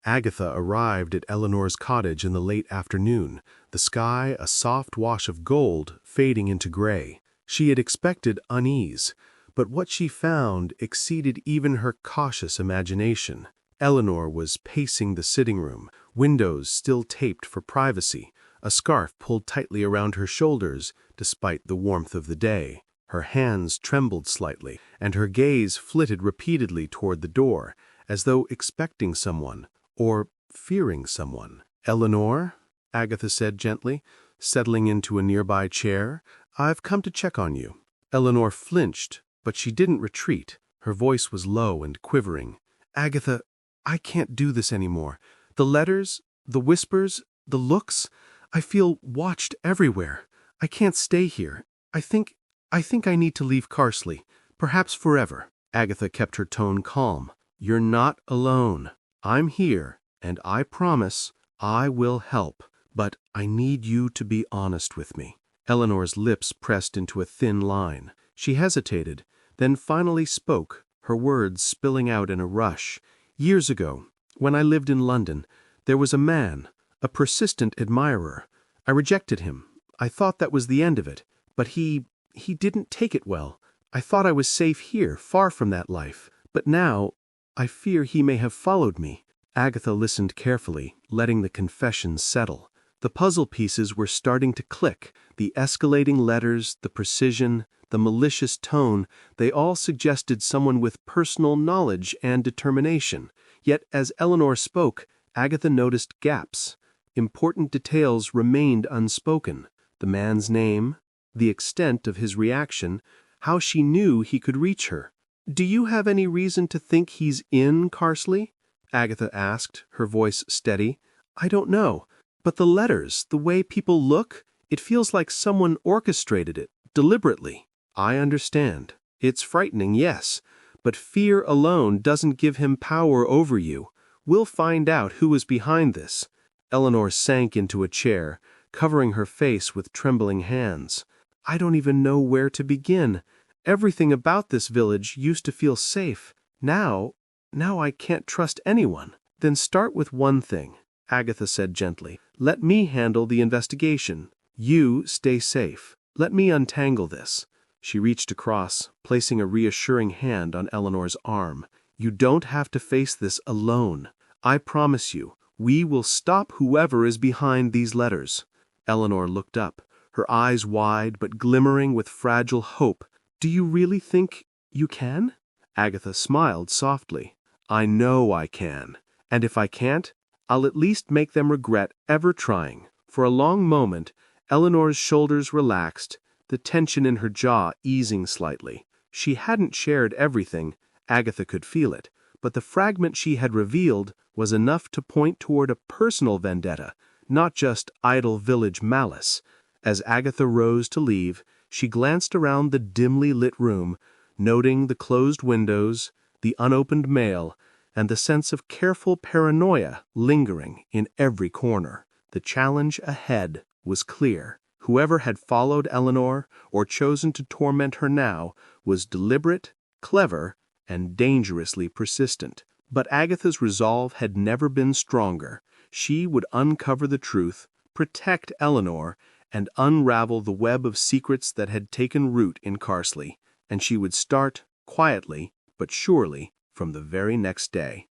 Speaker 4: Agatha arrived at Eleanor's cottage in the late afternoon, the sky a soft wash of gold fading into gray. She had expected unease, but what she found exceeded even her cautious imagination. Eleanor was pacing the sitting room, windows still taped for privacy, a scarf pulled tightly around her shoulders despite the warmth of the day. Her hands trembled slightly, and her gaze flitted repeatedly toward the door, as though expecting someone, or fearing someone. "Eleanor," Agatha said gently, settling into a nearby chair, "I've come to check on you." Eleanor flinched, but she didn't retreat. Her voice was low and quivering. "Agatha, I can't do this anymore. The letters, the whispers, the looks, I feel watched everywhere. I can't stay here. I think I need to leave Carsely, perhaps forever." Agatha kept her tone calm. "You're not alone. I'm here, and I promise I will help. But I need you to be honest with me." Eleanor's lips pressed into a thin line. She hesitated, then finally spoke, her words spilling out in a rush. "Years ago, when I lived in London, there was a man, a persistent admirer. I rejected him. I thought that was the end of it. But he didn't take it well. I thought I was safe here, far from that life. But now, I fear he may have followed me." Agatha listened carefully, letting the confession settle. The puzzle pieces were starting to click. The escalating letters, the precision, the malicious tone, they all suggested someone with personal knowledge and determination. Yet as Eleanor spoke, Agatha noticed gaps. Important details remained unspoken. The man's name, the extent of his reaction, how she knew he could reach her. "Do you have any reason to think he's in Carsely?" Agatha asked, her voice steady. "I don't know. But the letters, the way people look, it feels like someone orchestrated it, deliberately." "I understand. It's frightening, yes. But fear alone doesn't give him power over you. We'll find out who is behind this." Eleanor sank into a chair, covering her face with trembling hands. "I don't even know where to begin. Everything about this village used to feel safe. Now I can't trust anyone." "Then start with one thing," Agatha said gently. "Let me handle the investigation. You stay safe. Let me untangle this." She reached across, placing a reassuring hand on Eleanor's arm. "You don't have to face this alone. I promise you, we will stop whoever is behind these letters." Eleanor looked up, her eyes wide but glimmering with fragile hope. "Do you really think you can?" Agatha smiled softly. "I know I can. And if I can't, I'll at least make them regret ever trying." For a long moment, Eleanor's shoulders relaxed, the tension in her jaw easing slightly. She hadn't shared everything, Agatha could feel it, but the fragment she had revealed was enough to point toward a personal vendetta, not just idle village malice. As Agatha rose to leave, she glanced around the dimly lit room, noting the closed windows, the unopened mail, and the sense of careful paranoia lingering in every corner. The challenge ahead was clear. Whoever had followed Eleanor or chosen to torment her now was deliberate, clever, and dangerously persistent. But Agatha's resolve had never been stronger. She would uncover the truth, protect Eleanor, and unravel the web of secrets that had taken root in Carsely, and she would start, quietly but surely, from the very next day.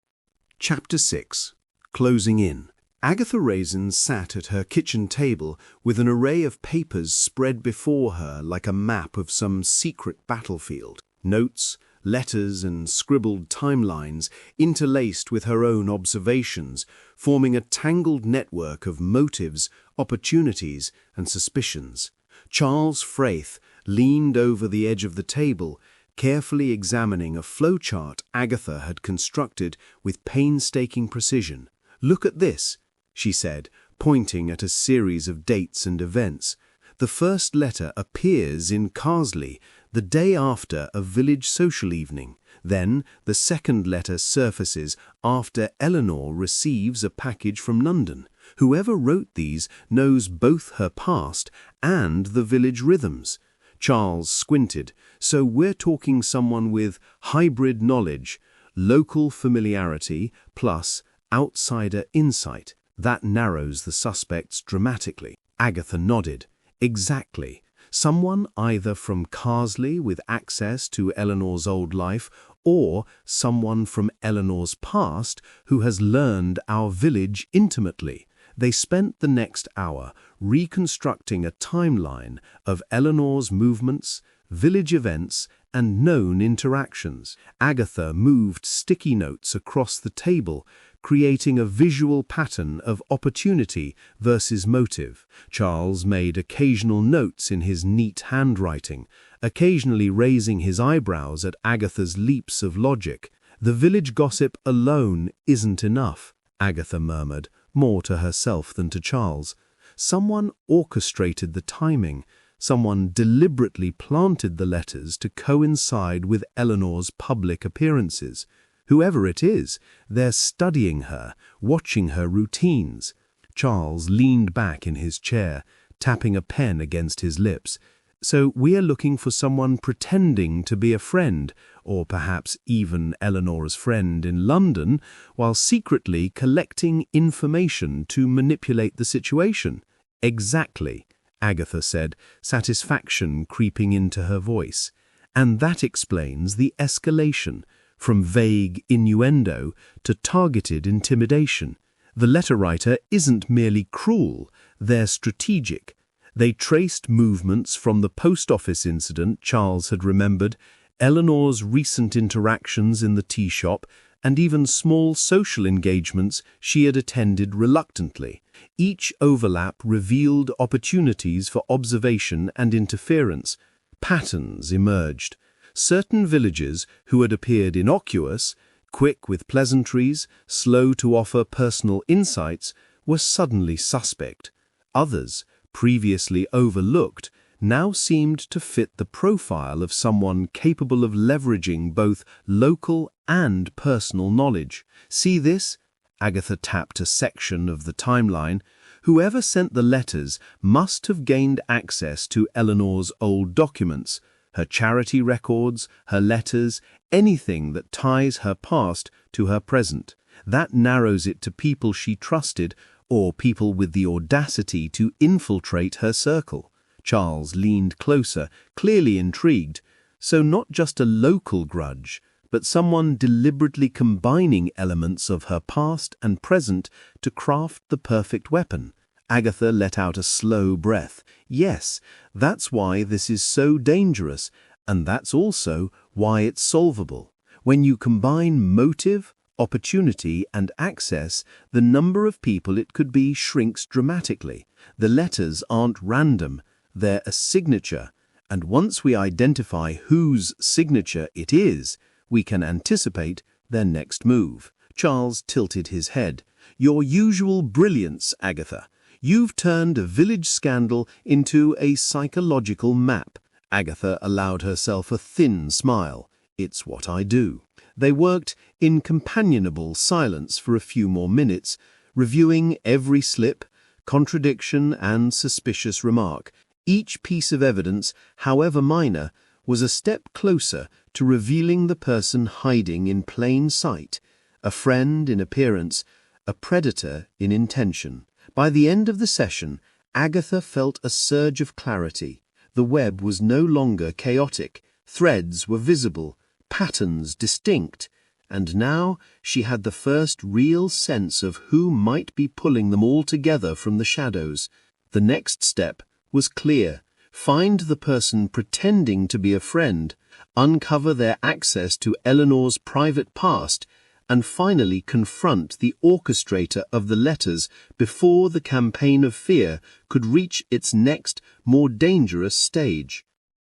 Speaker 3: Chapter 6. Closing in. Agatha Raisin sat at her kitchen table with an array of papers spread before her like a map of some secret battlefield. Notes, letters, and scribbled timelines interlaced with her own observations, forming a tangled network of motives, opportunities, and suspicions. Charles Fraith leaned over the edge of the table, carefully examining a flowchart Agatha had constructed with painstaking precision. "Look at this," she said, pointing at a series of dates and events. "The first letter appears in Carsely the day after a village social evening. Then the second letter surfaces after Eleanor receives a package from London. Whoever wrote these knows both her past and the village rhythms." Charles squinted. "So we're talking someone with hybrid knowledge, local familiarity, plus outsider insight. That narrows the suspects dramatically." Agatha nodded. "Exactly.
Speaker 4: Someone either from Carsely with access to Eleanor's old life, or someone from Eleanor's past who has learned our village intimately. They spent the next hour reconstructing a timeline of Eleanor's movements, village events, and known interactions. Agatha moved sticky notes across the table, creating a visual pattern of opportunity versus motive. Charles made occasional notes in his neat handwriting, occasionally raising his eyebrows at Agatha's leaps of logic. "The village gossip alone isn't enough," Agatha murmured, more to herself than to Charles. Someone orchestrated the timing. Someone deliberately planted the letters to coincide with Eleanor's public appearances. Whoever it is, they're studying her, watching her routines. Charles leaned back in his chair, tapping a pen against his lips. "So we're looking for someone pretending to be a friend, or perhaps even Eleanor's friend in London, while secretly collecting information to manipulate the situation." "Exactly," Agatha said, satisfaction creeping into her voice. "And that explains the escalation, from vague innuendo to targeted intimidation. The letter writer isn't merely cruel, they're strategic. They traced movements from the post office incident Charles had remembered, Eleanor's recent interactions in the tea shop, and even small social engagements she had attended reluctantly. Each overlap revealed opportunities for observation and interference. Patterns emerged. Certain villagers who had appeared innocuous, quick with pleasantries, slow to offer personal insights, were suddenly suspect. Others, previously overlooked, now seemed to fit the profile of someone capable of leveraging both local and personal knowledge. "See this?" Agatha tapped a section of the timeline. "Whoever sent the letters must have gained access to Eleanor's old documents, her charity records, her letters, anything that ties her past to her present. That narrows it to people she trusted, or people with the audacity to infiltrate her circle." Charles leaned closer, clearly intrigued. "So not just a local grudge, but someone deliberately combining elements of her past and present to craft the perfect weapon." Agatha let out a slow breath. "Yes, that's why this is so dangerous, and that's also why it's solvable. When you combine motive, opportunity, and access, the number of people it could be shrinks dramatically. The letters aren't random, they're a signature, and once we identify whose signature it is, we can anticipate their next move." Charles tilted his head. "Your usual brilliance, Agatha. You've turned a village scandal into a psychological map." Agatha allowed herself a thin smile. "It's what I do." They worked in companionable silence for a few more minutes, reviewing every slip, contradiction, and suspicious remark. Each piece of evidence, however minor, was a step closer to revealing the person hiding in plain sight, a friend in appearance, a predator in intention. By the end of the session, Agatha felt a surge of clarity. The web was no longer chaotic, threads were visible, patterns distinct, and now she had the first real sense of who might be pulling them all together from the shadows. The next step was clear. Find the person pretending to be a friend, uncover their access to Eleanor's private past, and finally confront the orchestrator of the letters before the campaign of fear could reach its next, more dangerous stage.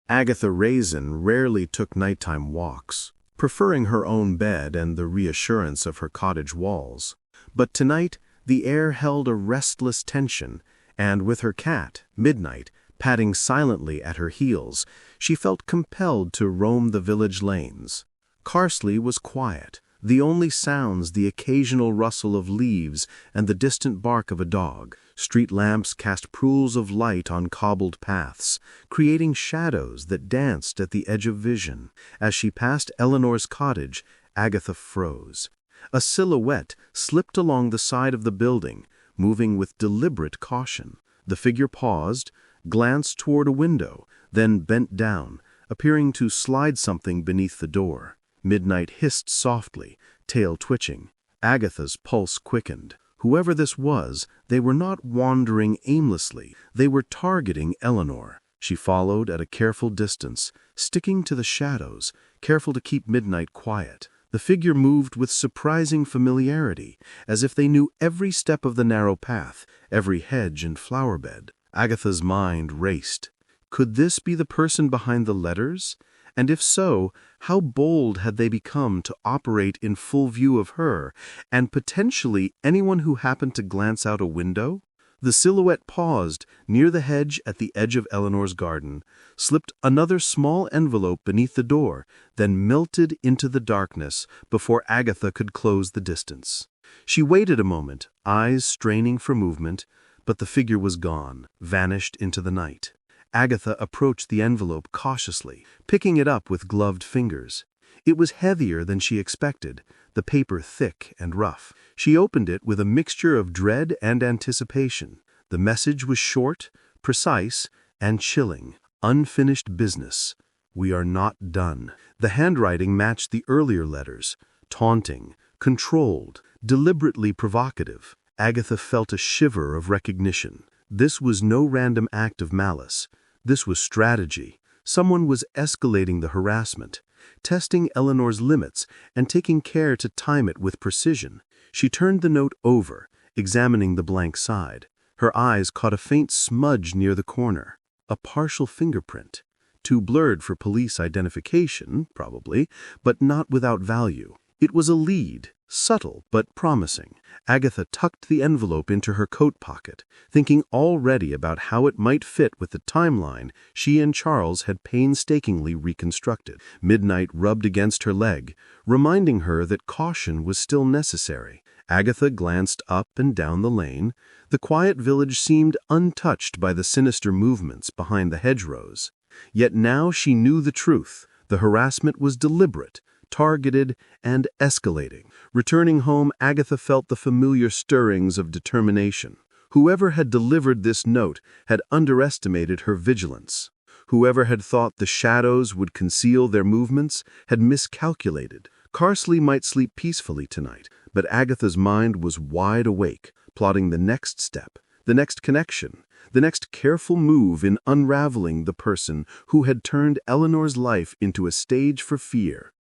Speaker 1: Agatha Raisin rarely took nighttime walks, preferring her own bed and the reassurance of her cottage walls. But tonight, the air held a restless tension, and with her cat, Midnight, padding silently at her heels, she felt compelled to roam the village lanes. Carsely was quiet, the only sounds the occasional rustle of leaves and the distant bark of a dog. Street lamps cast pools of light on cobbled paths, creating shadows that danced at the edge of vision. As she passed Eleanor's cottage, Agatha froze. A silhouette slipped along the side of the building, moving with deliberate caution. The figure paused,
Speaker 4: glanced toward a window, then bent down, appearing to slide something beneath the door. Midnight hissed softly, tail twitching. Agatha's pulse quickened. Whoever this was, they were not wandering aimlessly. They were targeting Eleanor. She followed at a careful distance, sticking to the shadows, careful to keep Midnight quiet. The figure moved with surprising familiarity, as if they knew every step of the narrow path, every hedge and flower bed. Agatha's mind raced. Could this be the person behind the letters? And if so, how bold had they become to operate in full view of her, and potentially anyone who happened to glance out a window? The silhouette paused near the hedge at the edge of Eleanor's garden, slipped another small envelope beneath the door, then melted into the darkness before Agatha could close the distance. She waited a moment, eyes straining for movement, but the figure was gone, vanished into the night. Agatha approached the envelope cautiously, picking it up with gloved fingers. It was heavier than she expected, the paper thick and rough. She opened it with a mixture of dread and anticipation. The message was short, precise, and chilling. Unfinished business. We are not done. The handwriting matched the earlier letters, taunting, controlled, deliberately provocative. Agatha felt a shiver of recognition. This was no random act of malice. This was strategy. Someone was escalating the harassment, testing Eleanor's limits and taking care to time it with precision. She turned the note over, examining the blank side. Her eyes caught a faint smudge near the corner. A partial fingerprint. Too blurred for police identification, probably, but not without value. It was a lead, subtle but promising. Agatha tucked the envelope into her coat pocket, thinking already about how it might fit with the timeline she and Charles had painstakingly reconstructed. Midnight rubbed against her leg, reminding her that caution was still necessary. Agatha glanced up and down the lane. The quiet village seemed untouched by the sinister movements behind the hedgerows. Yet now she knew the truth. The harassment was deliberate, targeted, and escalating. Returning home, Agatha felt the familiar stirrings of determination. Whoever had delivered this note had underestimated her vigilance. Whoever had thought the shadows would conceal their movements had miscalculated. Carsely might sleep peacefully tonight, but Agatha's mind was wide awake, plotting the next step, the next connection, the next careful move in unraveling the person who had turned Eleanor's life into a stage for fear.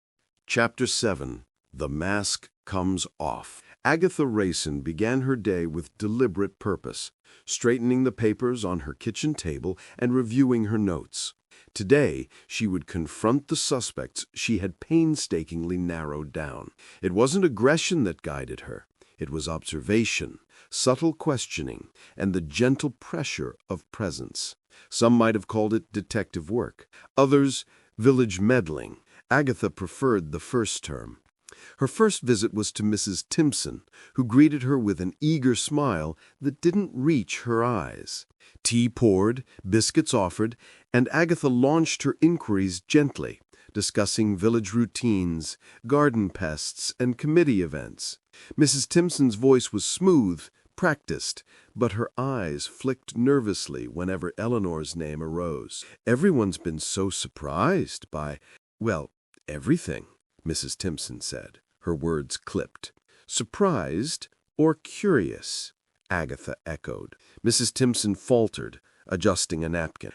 Speaker 2: Chapter 7. The Mask Comes Off. Agatha Raisin began her day with deliberate purpose, straightening the papers on her kitchen table and reviewing her notes. Today, she would confront the suspects she had painstakingly narrowed down. It wasn't aggression that guided her. It was observation, subtle questioning, and the gentle pressure of presence. Some might have called it detective work. Others, village meddling. Agatha preferred the first term. Her first visit was to Mrs. Timpson, who greeted her with an eager smile that didn't reach her eyes. Tea poured, biscuits offered, and Agatha launched her inquiries gently, discussing village routines, garden pests, and committee events. Mrs. Timpson's voice was smooth, practiced, but her eyes flicked nervously whenever Eleanor's name arose. Everyone's been so surprised by, well, everything, Mrs. Timpson said. Her words clipped. Surprised or curious? Agatha echoed. Mrs. Timpson faltered, adjusting a napkin.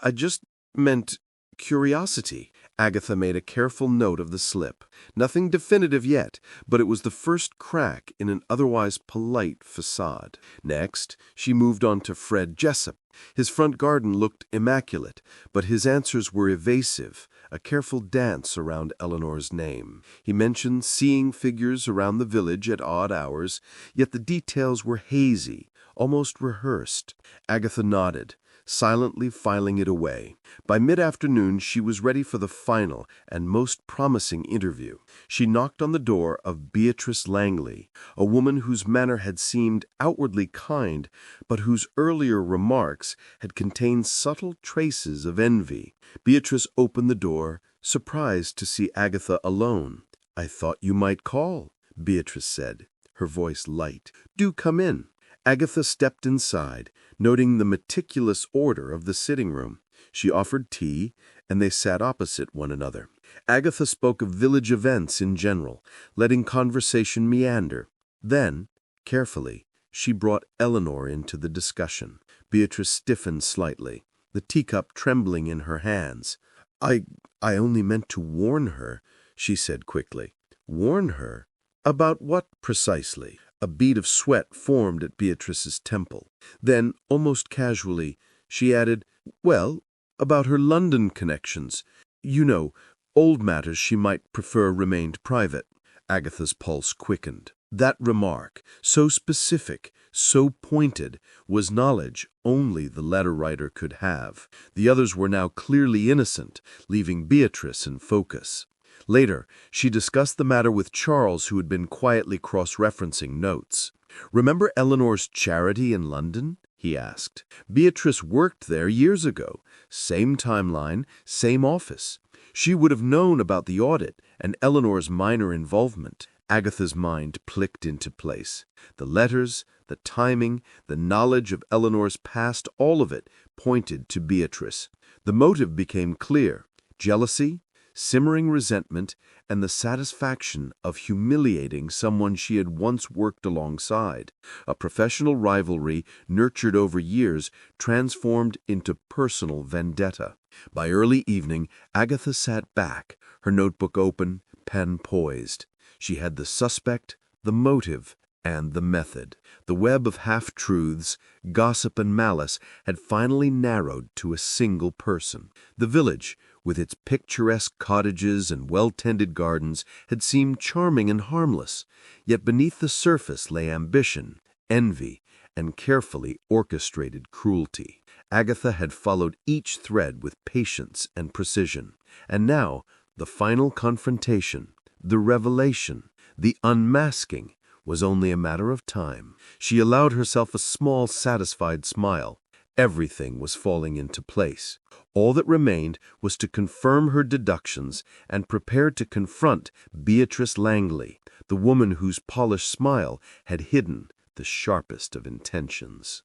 Speaker 2: I just meant curiosity. Agatha made a careful note of the slip. Nothing definitive yet, but it was the first crack in an otherwise polite facade. Next, she moved on to Fred Jessup. His front garden looked immaculate, but his answers were evasive, a careful dance around Eleanor's name. He mentioned seeing figures around the village at odd hours, yet the details were hazy, almost rehearsed. Agatha nodded, silently filing it away. By mid-afternoon, she was ready for the final and most promising interview. She knocked on the door of Beatrice Langley, a woman whose manner had seemed outwardly kind, but whose earlier remarks had contained subtle traces of envy. Beatrice opened the door, surprised to see Agatha alone. "I thought you might call," Beatrice said, her voice light. "Do come in." Agatha stepped inside, noting the meticulous order of the sitting room. She offered tea, and they sat opposite one another. Agatha spoke of village events in general, letting conversation meander. Then, carefully, she brought Eleanor into the discussion. Beatrice stiffened slightly, the teacup trembling in her hands. I only meant to warn her," she said quickly. "Warn her? About what precisely?" A bead of sweat formed at Beatrice's temple. Then, almost casually, she added, "Well, about her London connections. You know, old matters she might prefer remained private." Agatha's pulse quickened. That remark, so specific, so pointed, was knowledge only the letter writer could have. The others were now clearly innocent, leaving Beatrice in focus. Later, she discussed the matter with Charles, who had been quietly cross-referencing notes. "Remember Eleanor's charity in London?" he asked. "Beatrice worked there years ago. Same timeline, same office. She would have known about the audit and Eleanor's minor involvement." Agatha's mind clicked into place. The letters, the timing, the knowledge of Eleanor's past, all of it pointed to Beatrice. The motive became clear: jealousy, simmering resentment, and the satisfaction of humiliating someone she had once worked alongside. A professional rivalry nurtured over years transformed into personal vendetta. By early evening, Agatha sat back, her notebook open, pen poised. She had the suspect, the motive, and the method. The web of half-truths, gossip, and malice had finally narrowed to a single person. The village, with its picturesque cottages and well-tended gardens, had seemed charming and harmless, yet beneath the surface lay ambition, envy, and carefully orchestrated cruelty. Agatha had followed each thread with patience and precision, and now the final confrontation, the revelation, the unmasking, was only a matter of time. She allowed herself a small, satisfied smile. Everything was falling into place. All that remained was to confirm her deductions and prepare to confront Beatrice Langley, the woman whose polished smile had hidden the sharpest of intentions.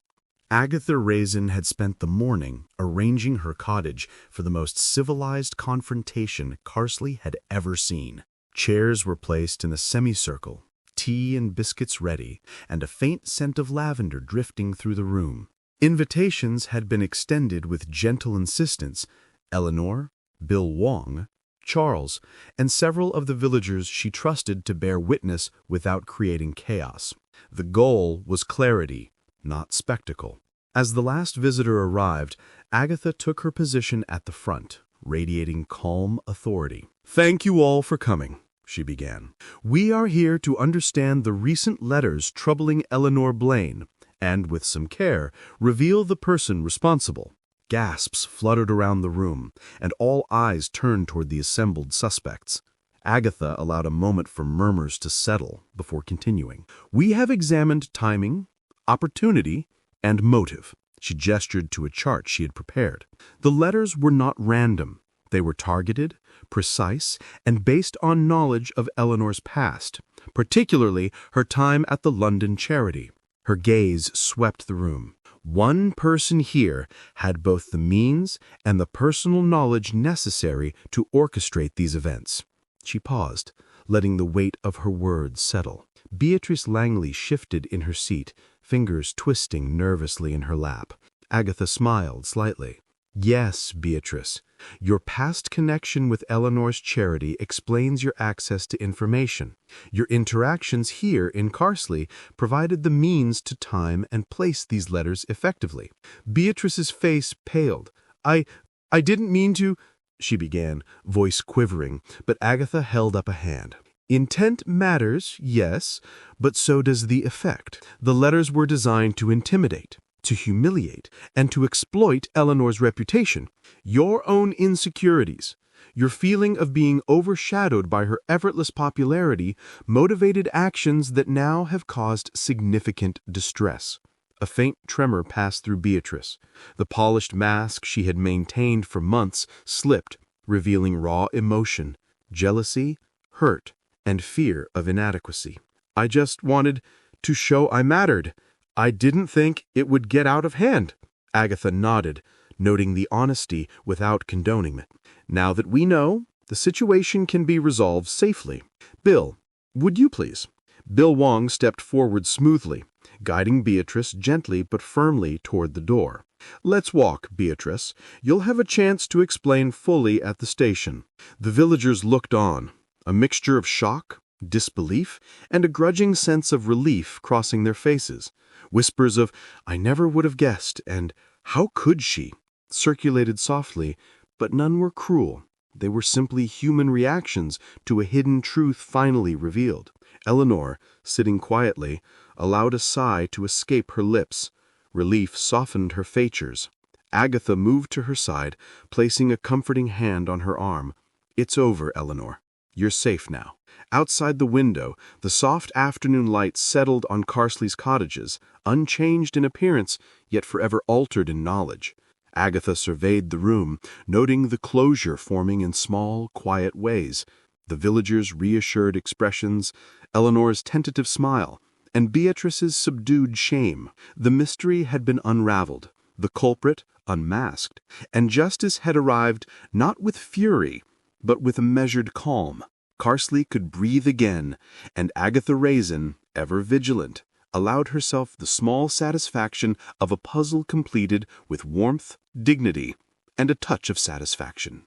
Speaker 1: Agatha Raisin had spent the morning arranging her cottage for the most civilized confrontation Carsely had ever seen. Chairs were placed in a semicircle, tea and biscuits ready, and a faint scent of lavender drifting through the room. Invitations had been extended with gentle insistence. Eleanor, Bill Wong, Charles, and several of the villagers she trusted to bear witness without creating chaos. The goal was clarity, not spectacle. As the last visitor arrived, Agatha took her position at the front, radiating calm authority. "Thank you all for coming," she began. "We are here to understand the recent letters troubling Eleanor Blaine, and, with some care, reveal the person responsible." Gasps fluttered around the room, and all eyes turned toward the assembled suspects. Agatha allowed a moment for murmurs to settle before continuing. "We have examined timing, opportunity, and motive." She gestured to a chart she had prepared. "The letters were not random. They were targeted, precise, and based on knowledge of Eleanor's past, particularly her time at the London charity." Her gaze swept the room. One person here had both the means and the personal knowledge necessary to orchestrate these events. She paused, letting the weight of her words settle. Beatrice Langley shifted in her seat, fingers twisting nervously in her lap. Agatha smiled slightly. "Yes, Beatrice. Your past connection with Eleanor's charity explains your access to information. Your interactions here in Carsely provided the means to time and place these letters effectively." Beatrice's face paled. I didn't mean to," she began, voice quivering, but Agatha held up a hand. "Intent matters, yes, but so does the effect. The letters were designed to intimidate, to humiliate, and to exploit Eleanor's reputation. Your own insecurities, your feeling of being overshadowed by her effortless popularity, motivated actions that now have caused significant distress." A faint tremor passed through Beatrice. The polished mask she had maintained for months slipped, revealing raw emotion, jealousy, hurt, and fear of inadequacy. "I just wanted to show I mattered.
Speaker 4: I didn't think it would get out of hand. Agatha nodded, noting the honesty without condoning it. Now that we know, the situation can be resolved safely. Bill, would you please? Bill Wong stepped forward smoothly, guiding Beatrice gently but firmly toward the door. Let's walk, Beatrice. You'll have a chance to explain fully at the station. The villagers looked on, a mixture of shock, disbelief, and a grudging sense of relief crossing their faces. Whispers of, "I never would have guessed," and "How could she?" circulated softly, but none were cruel. They were simply human reactions to a hidden truth finally revealed. Eleanor, sitting quietly, allowed a sigh to escape her lips. Relief softened her features. Agatha moved to her side, placing a comforting hand on her arm. "It's over, Eleanor. You're safe now." Outside the window, the soft afternoon light settled on Carsely's cottages, unchanged in appearance, yet forever altered in knowledge. Agatha surveyed the room, noting the closure forming in small, quiet ways, the villagers' reassured expressions, Eleanor's tentative smile, and Beatrice's subdued shame. The mystery had been unraveled, the culprit unmasked, and justice had arrived not with fury, but with a measured calm. Carsely could breathe again, and Agatha Raisin, ever vigilant, allowed herself the small satisfaction of a puzzle completed with warmth, dignity, and a touch of satisfaction.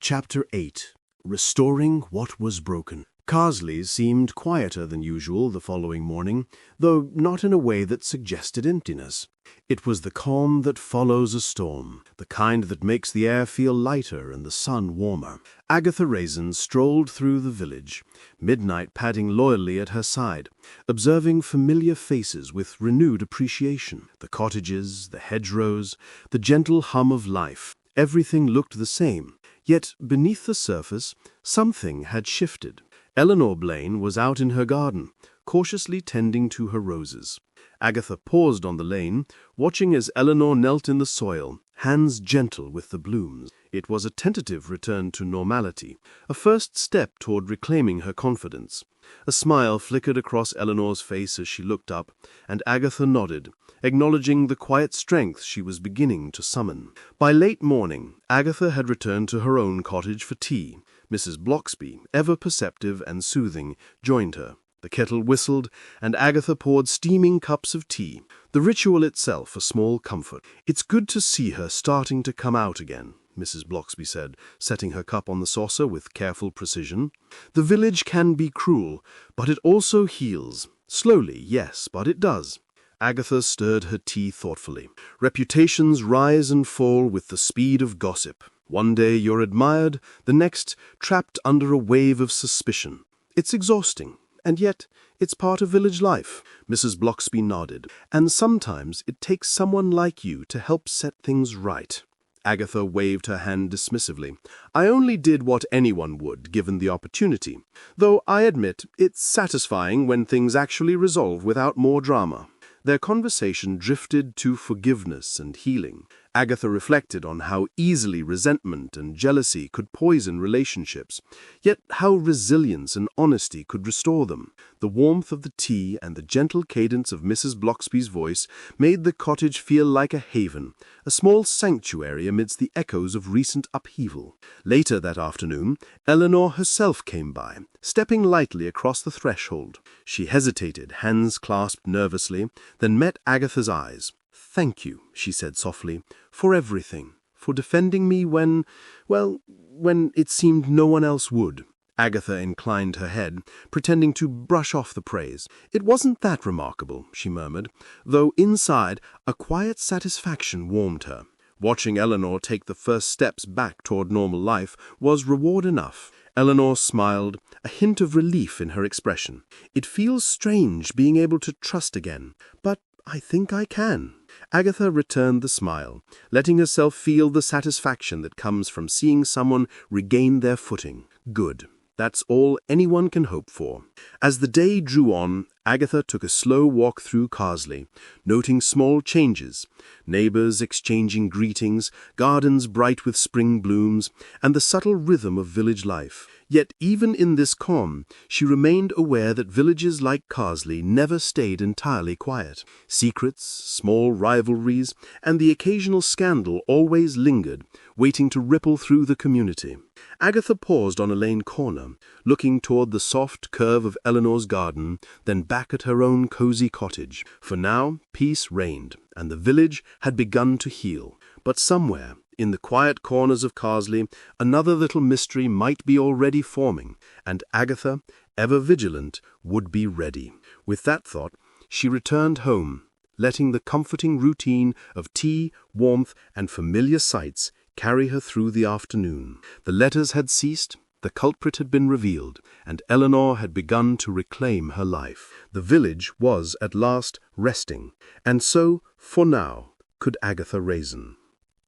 Speaker 2: Chapter 8. Restoring What Was Broken. Carsely seemed quieter than usual the following morning, though not in a way that suggested emptiness. It was the calm that follows a storm, the kind that makes the air feel lighter and the sun warmer. Agatha Raisin strolled through the village, midnight padding loyally at her side, observing familiar faces with renewed appreciation. The cottages, the hedgerows, the gentle hum of life, everything looked the same. Yet beneath the surface, something had shifted. Eleanor Blaine was out in her garden, cautiously tending to her roses. Agatha paused on the lane, watching as Eleanor knelt in the soil, hands gentle with the blooms. It was a tentative return to normality, a first step toward reclaiming her confidence. A smile flickered across Eleanor's face as she looked up, and Agatha nodded, acknowledging the quiet strength she was beginning to summon. By late morning, Agatha had returned to her own cottage for tea. Mrs. Bloxby, ever perceptive and soothing, joined her. The kettle whistled, and Agatha poured steaming cups of tea, the ritual itself a small comfort. "It's good to see her starting to come out again," Mrs. Bloxby said, setting her cup on the saucer with careful precision. "The village can be cruel, but it also heals. Slowly, yes, but it does." Agatha stirred her tea thoughtfully. "Reputations rise and fall with the speed of gossip. One day you're admired, the next trapped under a wave of suspicion. It's exhausting, and yet it's part of village life." Mrs. Bloxby nodded. "And sometimes it takes someone like you to help set things right." Agatha waved her hand dismissively. "I only did what anyone would, given the opportunity. Though I admit it's satisfying when things actually resolve without more drama." Their conversation drifted to forgiveness and healing. Agatha reflected on how easily resentment and jealousy could poison relationships, yet how resilience and honesty could restore them. The warmth of the tea and the gentle cadence of Mrs. Bloxby's voice made the cottage feel like a haven, a small sanctuary amidst the echoes of recent upheaval. Later that afternoon, Eleanor herself came by, stepping lightly across the threshold. She hesitated, hands clasped nervously, then met Agatha's eyes. "Thank you," she said softly, "for everything, for defending me when it seemed no one else would." Agatha inclined her head, pretending to brush off the praise. "It wasn't that remarkable," she murmured, though inside a quiet satisfaction warmed her. Watching Eleanor take the first steps back toward normal life was reward enough. Eleanor smiled, a hint of relief in her expression. "It feels strange being able to trust again, but I think I can." Agatha returned the smile, letting herself feel the satisfaction that comes from seeing someone regain their footing. Good. That's all anyone can hope for. As the day drew on, Agatha took a slow walk through Carsely, noting small changes, neighbors exchanging greetings, gardens bright with spring blooms, and the subtle rhythm of village life. Yet even in this calm, she remained aware that villages like Carsely never stayed entirely quiet. Secrets, small rivalries, and the occasional scandal always lingered, waiting to ripple through the community. Agatha paused on a lane corner, looking toward the soft curve of Eleanor's garden, then back at her own cozy cottage. For now, peace reigned, and the village had begun to heal. But somewhere, in the quiet corners of Carsely, another little mystery might be already forming, and Agatha, ever vigilant, would be ready. With that thought, she returned home, letting the comforting routine of tea, warmth, and familiar sights carry her through the afternoon. The letters had ceased, the culprit had been revealed, and Eleanor had begun to reclaim her life. The village was at last resting, and so, for now, could Agatha Raisin.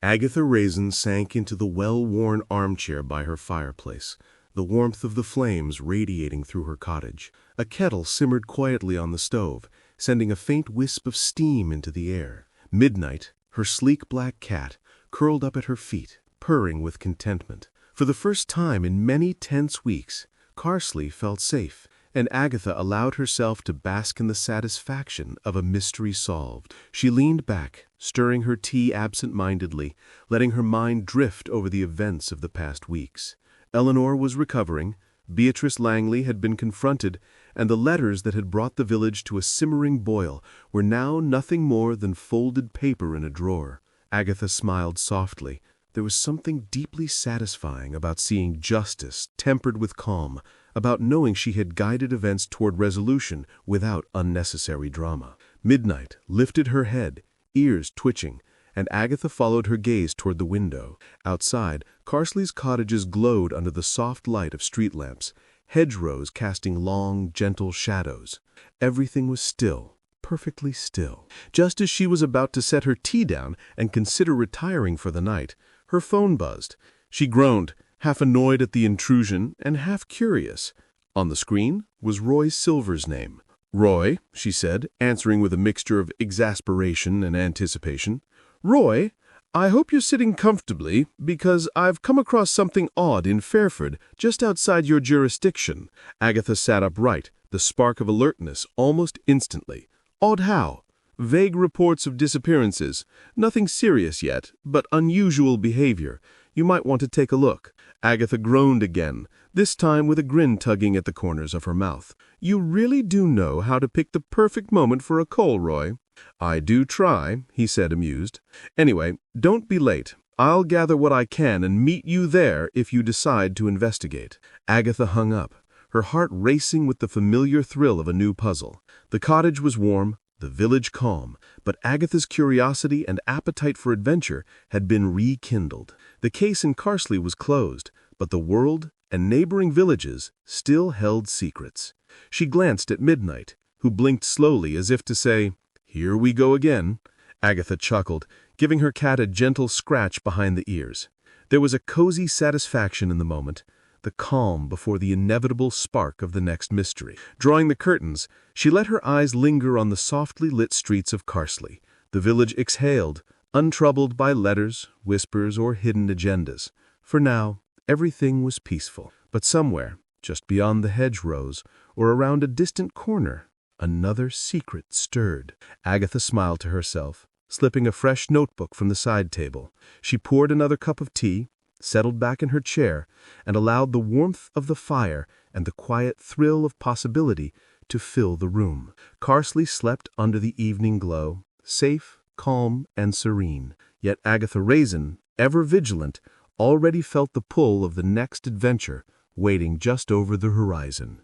Speaker 4: Agatha Raisin sank into the well-worn armchair by her fireplace, the warmth of the flames radiating through her cottage. A kettle simmered quietly on the stove, sending a faint wisp of steam into the air. Midnight, her sleek black cat, curled up at her feet, purring with contentment. For the first time in many tense weeks, Carsely felt safe, and Agatha allowed herself to bask in the satisfaction of a mystery solved. She leaned back, stirring her tea absent-mindedly, letting her mind drift over the events of the past weeks. Eleanor was recovering, Beatrice Langley had been confronted, and the letters that had brought the village to a simmering boil were now nothing more than folded paper in a drawer. Agatha smiled softly. There was something deeply satisfying about seeing justice tempered with calm, about knowing she had guided events toward resolution without unnecessary drama. Midnight lifted her head, ears twitching, and Agatha followed her gaze toward the window. Outside, Carsely's cottages glowed under the soft light of street lamps, hedgerows casting long, gentle shadows. Everything was still, perfectly still. Just as she was about to set her tea down and consider retiring for the night, her phone buzzed. She groaned, half annoyed at the intrusion and half curious. On the screen was Roy Silver's name. "Roy," she said, answering with a mixture of exasperation and anticipation. "Roy, I hope you're sitting comfortably, because I've come across something odd in Fairford, just outside your jurisdiction." Agatha sat upright, the spark of alertness almost instantly. "Odd how?" "Vague reports of disappearances. Nothing serious yet, but unusual behavior. You might want to take a look." Agatha groaned again, this time with a grin tugging at the corners of her mouth. "You really do know how to pick the perfect moment for a call, Roy." "I do try," he said, amused. "Anyway, don't be late. I'll gather what I can and meet you there if you decide to investigate." Agatha hung up, her heart racing with the familiar thrill of a new puzzle. The cottage was warm, the village calm, but Agatha's curiosity and appetite for adventure had been rekindled. The case in Carsely was closed, but the world and neighboring villages still held secrets. She glanced at Midnight, who blinked slowly as if to say, "Here we go again." Agatha chuckled, giving her cat a gentle scratch behind the ears. There was a cozy satisfaction in the moment, the calm before the inevitable spark of the next mystery. Drawing the curtains, she let her eyes linger on the softly lit streets of Carsely. The village exhaled, untroubled by letters, whispers, or hidden agendas. For now, everything was peaceful. But somewhere, just beyond the hedgerows, or around a distant corner, another secret stirred. Agatha smiled to herself, slipping a fresh notebook from the side table. She poured another cup of tea, settled back in her chair, and allowed the warmth of the fire and the quiet thrill of possibility to fill the room. Carsely slept under the evening glow, safe, calm, and serene. Yet Agatha Raisin, ever vigilant, already felt the pull of the next adventure waiting just over the horizon.